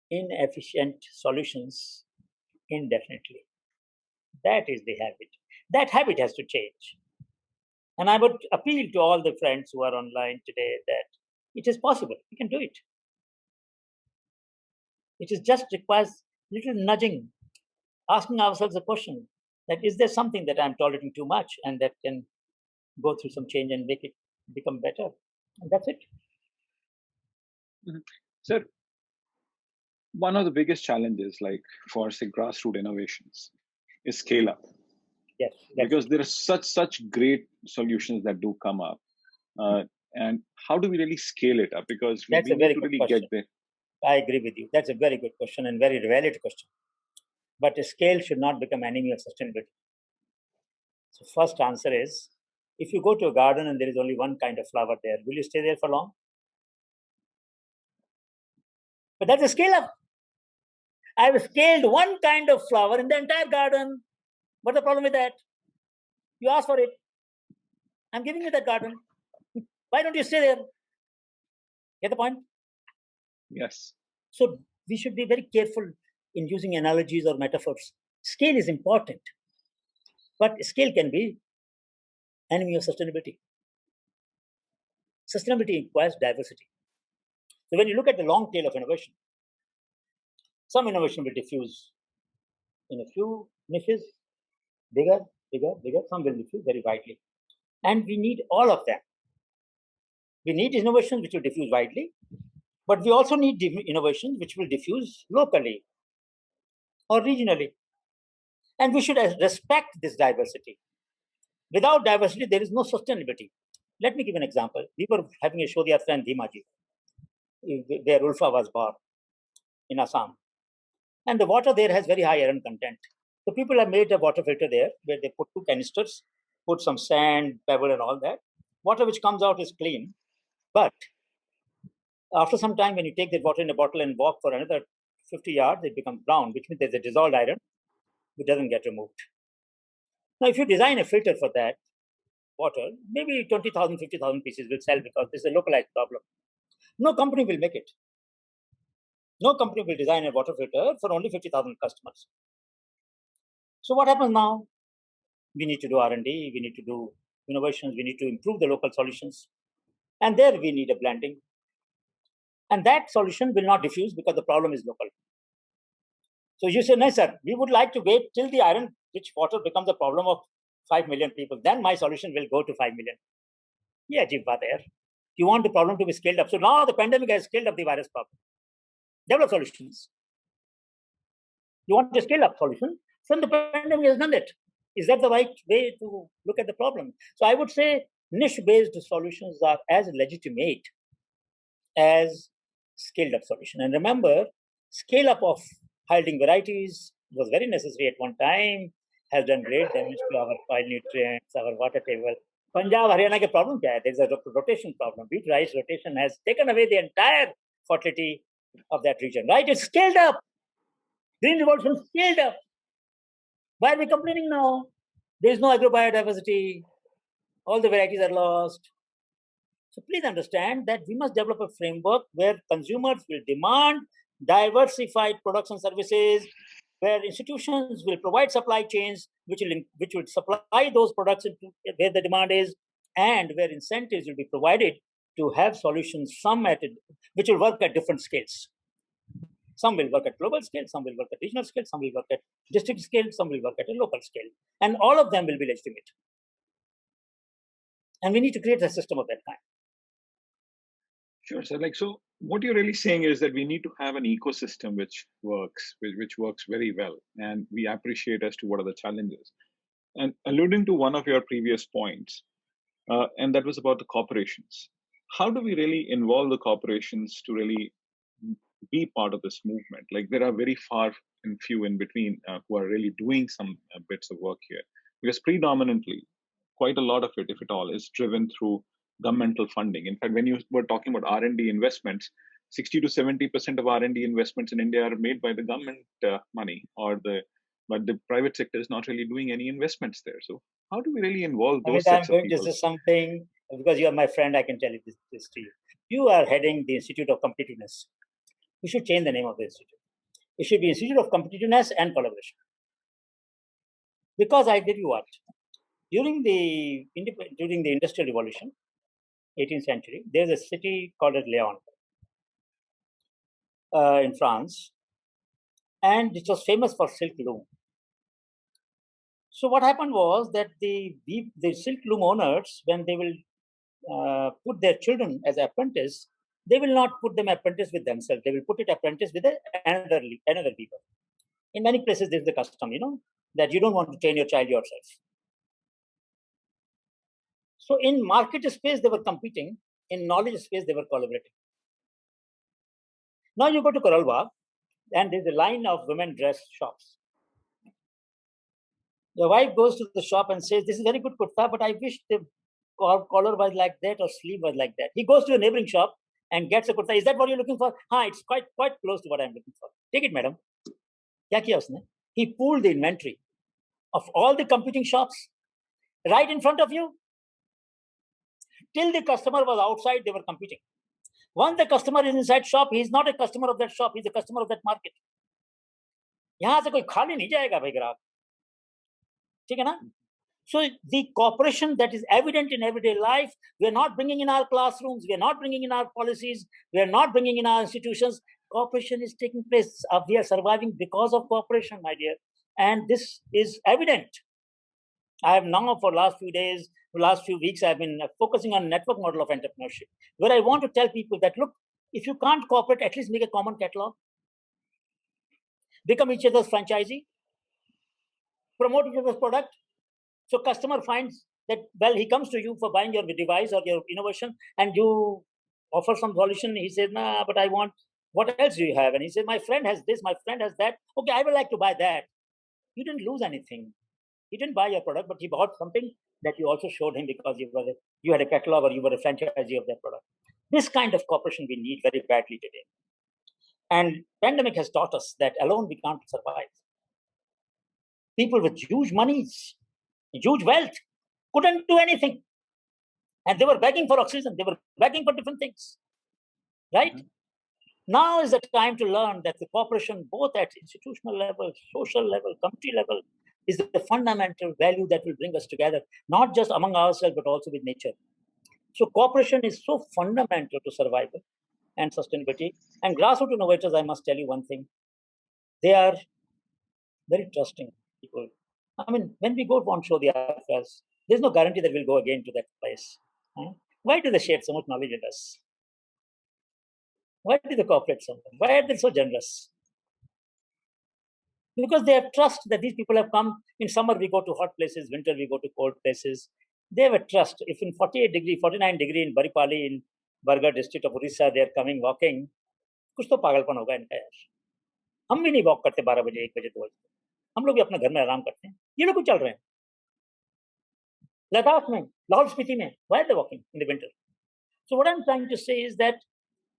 inefficient solutions indefinitely. That is the habit. That habit has to change. And I would appeal to all the friends who are online today that it is possible. We can do it. It is just requires little nudging, asking ourselves a question that is there something that I'm tolerating too much and that can go through some change and make it become better? And that's it. Sir, one of the biggest challenges, like for say grassroots innovations, is scale up. Yes, Because there are such great solutions that do come up, and how do we really scale it up? Because that's we a need very to good really get question. there. I agree with you. That's a very good question and very valid question. But scale should not become enemy of sustainability. So first answer is, if you go to a garden and there is only one kind of flower there, will you stay there for long? But that's a scale up. I've scaled one kind of flower in the entire garden. What's the problem with that? You asked for it. I'm giving you that garden. Why don't you stay there? Get the point? Yes. So we should be very careful in using analogies or metaphors. Scale is important, but scale can be enemy of sustainability. Sustainability requires diversity. So when you look at the long tail of innovation, some innovation will diffuse in a few niches, bigger, bigger, bigger. Some will diffuse very widely. And we need all of them. We need innovations which will diffuse widely, but we also need innovations which will diffuse locally or regionally. And we should respect this diversity. Without diversity, there is no sustainability. Let me give an example. We were having a show the other time, Dhimaji, where Ulfa was born in Assam. And the water there has very high iron content. So people have made a water filter there where they put 2 canisters, put some sand, pebble, and all that. Water which comes out is clean. But after some time, when you take that water in a bottle and walk for another 50 yards, it becomes brown, which means there's a dissolved iron which doesn't get removed. Now, if you design a filter for that water, maybe 20,000, 50,000 pieces will sell because this is a localized problem. No company will make it. No company will design a water filter for only 50,000 customers. So what happens now? We need to do R&D, we need to do innovations, we need to improve the local solutions. And there we need a blending. And that solution will not diffuse because the problem is local. So you say, no, sir, we would like to wait till the iron rich water becomes a problem of 5 million people. Then my solution will go to 5 million. Yeah, Jeep there. You want the problem to be scaled up. So now the pandemic has scaled up the virus problem. Develop solutions. You want to scale up solution? Then the pandemic has done it. Is that the right way to look at the problem? So I would say niche-based solutions are as legitimate as scaled-up solution. And remember, scale-up of hiding varieties was very necessary at one time, has done great damage to our soil nutrients, our water table. Punjab, Haryana ke problem kya hai? There's a rotation problem. Wheat rice rotation has taken away the entire fertility of that region, right? It's scaled up. Green revolution scaled up. Why are we complaining now? There is no agrobiodiversity. All the varieties are lost. So please understand that we must develop a framework where consumers will demand diversified products and services, where institutions will provide supply chains which will supply those products into where the demand is, and where incentives will be provided to have solutions, which will work at different scales. Some will work at global scale, some will work at regional scale, some will work at district scale, some will work at a local scale. And all of them will be legitimate. And we need to create a system of that kind. Sure. So what you're really saying is that we need to have an ecosystem which works very well, and we appreciate as to what are the challenges. And alluding to one of your previous points, and that was about the corporations. How do we really involve the corporations to really be part of this movement? Like there are very far and few in between who are really doing some bits of work here, because predominantly, quite a lot of it, if at all, is driven through governmental funding. In fact, when you were talking about R&D investments, 60 to 70% of R&D investments in India are made by the government money, but the private sector is not really doing any investments there. So how do we really involve those Amit, I'm sets of going to people? say something because you are my friend. I can tell you this to you. You are heading the Institute of Competitiveness. You should change the name of the institute. It should be Institute of Competitiveness and Collaboration. Because I tell you what, during the Industrial Revolution, 18th century, there's a city called Lyon in France, and it was famous for silk loom. So what happened was that the silk loom owners, when they will put their children as apprentices, They will not put them apprentice with themselves. They will put it apprentice with another people. In many places, this is the custom, that you don't want to train your child yourself. So in market space, they were competing. In knowledge space, they were collaborating. Now you go to Coral Bagh, and there's a line of women dress shops. The wife goes to the shop and says, "This is very good kurta, but I wish the collar was like that or sleeve was like that." He goes to a neighboring shop and gets a kurta. Is that what you're looking for? It's quite close to what I'm looking for. Take it, madam. Kya kiya usne? He pooled the inventory of all the competing shops right in front of you. Till the customer was outside, they were competing. Once the customer is inside shop, he is not a customer of that shop, he is a customer of that market. यहाँ से कोई खाली नहीं जाएगा भाई ग्राहक, ठीक है ना? So the cooperation that is evident in everyday life, we are not bringing in our classrooms, we are not bringing in our policies, we are not bringing in our institutions. Cooperation is taking place. We are surviving because of cooperation, my dear. And this is evident. I have now, for last few weeks, I've been focusing on network model of entrepreneurship, where I want to tell people that, look, if you can't cooperate, at least make a common catalog. Become each other's franchisee. Promote each other's product. So customer finds that, well, he comes to you for buying your device or your innovation, and you offer some solution. He says, nah, but I want, what else do you have? And he said, my friend has this, my friend has that. Okay, I would like to buy that. You didn't lose anything. He didn't buy your product, but he bought something that you also showed him because you had a catalog or you were a franchisee of that product. This kind of cooperation we need very badly today. And pandemic has taught us that alone we can't survive. People with huge monies, huge wealth, couldn't do anything. And they were begging for oxygen. They were begging for different things. Right? Mm-hmm. Now is the time to learn that the cooperation, both at institutional level, social level, country level, is the fundamental value that will bring us together, not just among ourselves, but also with nature. So cooperation is so fundamental to survival and sustainability. And grassroots innovators, I must tell you one thing. They are very trusting people. I mean, when we go on show the others, there's no guarantee that we'll go again to that place. Why do they share so much knowledge with us? Why do they cooperate so much? Why are they so generous? Because they have trust that these people have come. In summer, we go to hot places. Winter, we go to cold places. They have a trust. If in 48 degree, 49 degree in Baripali, in Bargarh district of Orissa, they are coming walking, कुछ तो पागलपन होगा इनका यार. हम भी नहीं walk करते 12 बजे 1 बजे 2 बजे. हम लोग भी अपने घर में आराम करते हैं. ये लोग चल रहे हैं. लद्दाख में, लाहौल स्पीति में, why are they walking in the winter? So what I'm trying to say is that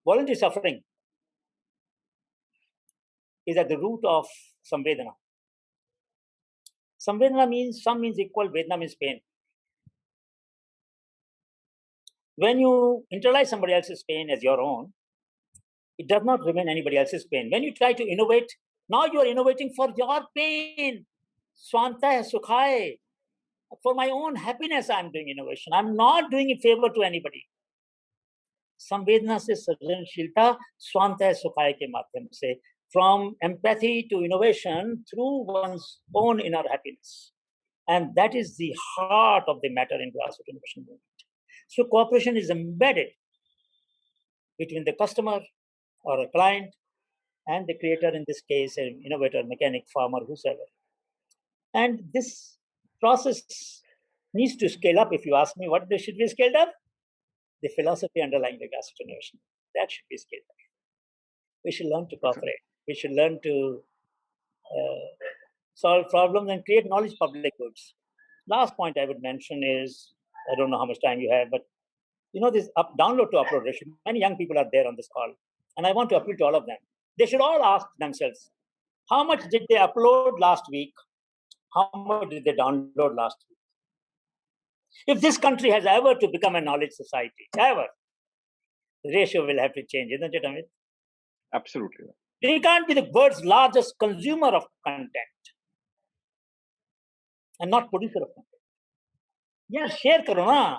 voluntary suffering is at the root of samvedana. Samvedana means, some means equal, vedana means pain. When you internalize somebody else's pain as your own, it does not remain anybody else's pain. When you try to innovate, now you are innovating for your pain. Swantah sukhaye. For my own happiness, I'm doing innovation. I'm not doing a favor to anybody. Samvedana se sarjanshilta swantah sukhaye ke madhyam se. From empathy to innovation through one's own inner happiness. And that is the heart of the matter in grassroots innovation movement. So cooperation is embedded between the customer or a client and the creator, in this case, an innovator, mechanic, farmer, whosoever. And this process needs to scale up. If you ask me what should be scaled up, the philosophy underlying the grassroots innovation, that should be scaled up. We should learn to cooperate. We should learn to solve problems and create knowledge public goods. Last point I would mention is, I don't know how much time you have, but this download to upload ratio. Many young people are there on this call, and I want to appeal to all of them. They should all ask themselves, how much did they upload last week? How much did they download last week? If this country has ever to become a knowledge society, ever, the ratio will have to change, isn't it, Amit? Absolutely. We can't be the world's largest consumer of content and not producer of content. Yeah, share karo na.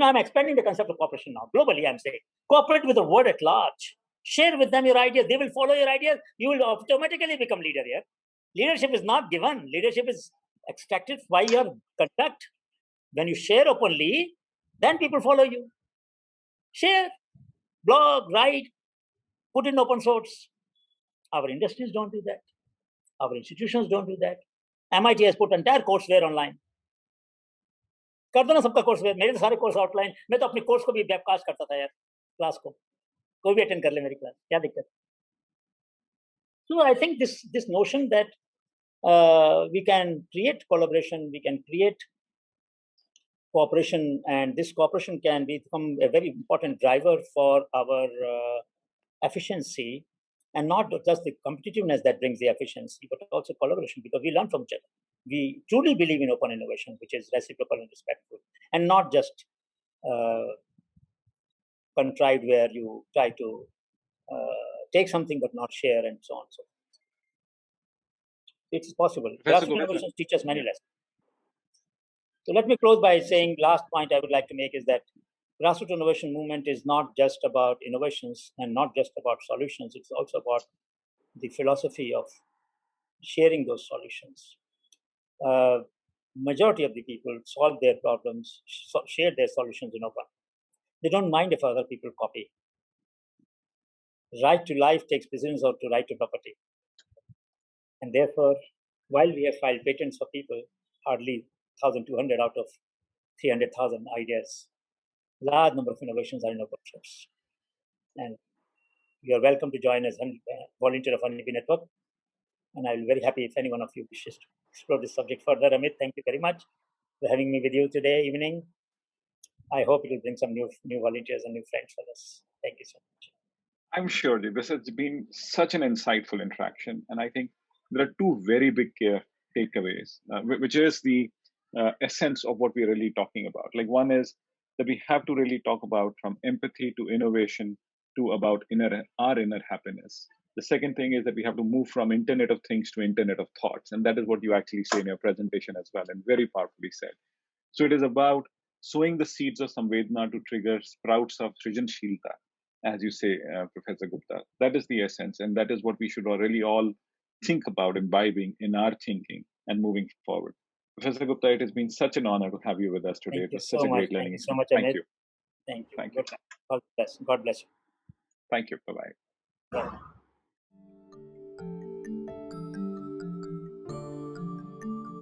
I'm expanding the concept of cooperation now. Globally, I'm saying, cooperate with the world at large. Share with them your ideas. They will follow your ideas. You will automatically become leader here. Leadership is not given. Leadership is extracted by your conduct. When you share openly, then people follow you. Share. blog, write, put in open source. Our industries don't do that. Our institutions don't do that. MIT has put entire courseware online. कर दो ना सबका courseware, मेरे तो सारे course outline, मैं तो अपने कोर्स को भी वेबकास्ट करता था यार, क्लास को, कोई भी अटेंड कर ले मेरी क्लास, क्या दिक्कत? So I think this notion that we can create collaboration, we can create cooperation, and this cooperation can become a very important driver for our efficiency, and not just the competitiveness that brings the efficiency, but also collaboration, because we learn from each other. We truly believe in open innovation, which is reciprocal and respectful, and not just contrived where you try to take something but not share, and so on. So it's possible. Grassroots innovations teach us many lessons. So let me close by saying, last point I would like to make is that grassroots innovation movement is not just about innovations and not just about solutions. It's also about the philosophy of sharing those solutions. Majority of the people solve their problems, share their solutions in open. They don't mind if other people copy. Right to life takes precedence of to right to property. And therefore, while we have filed patents for people, hardly 1,200 out of 300,000 ideas, large number of innovations are in open source. And you are welcome to join as a volunteer of Honeybee Network. And I'll be very happy if any one of you wishes to explore this subject further. Amit, thank you very much for having me with you today evening. I hope it will bring some new volunteers and new friends for us. Thank you so much. I'm sure this has been such an insightful interaction. And I think there are two very big takeaways, which is the essence of what we're really talking about. Like, one is that we have to really talk about from empathy to innovation to about our inner happiness. The second thing is that we have to move from Internet of Things to Internet of Thoughts. And that is what you actually say in your presentation as well, and very powerfully said. So it is about sowing the seeds of samvedana to trigger sprouts of srijanshilta, as you say, Professor Gupta. That is the essence, and that is what we should really all think about imbibing in our thinking and moving forward. Professor Gupta, it has been such an honor to have you with us today. Thank It you was so such a much. great learning Thank you so much, experience. Amit. Thank you. Thank you. Thank you. God bless. God bless you. Thank you. Bye-bye. Bye.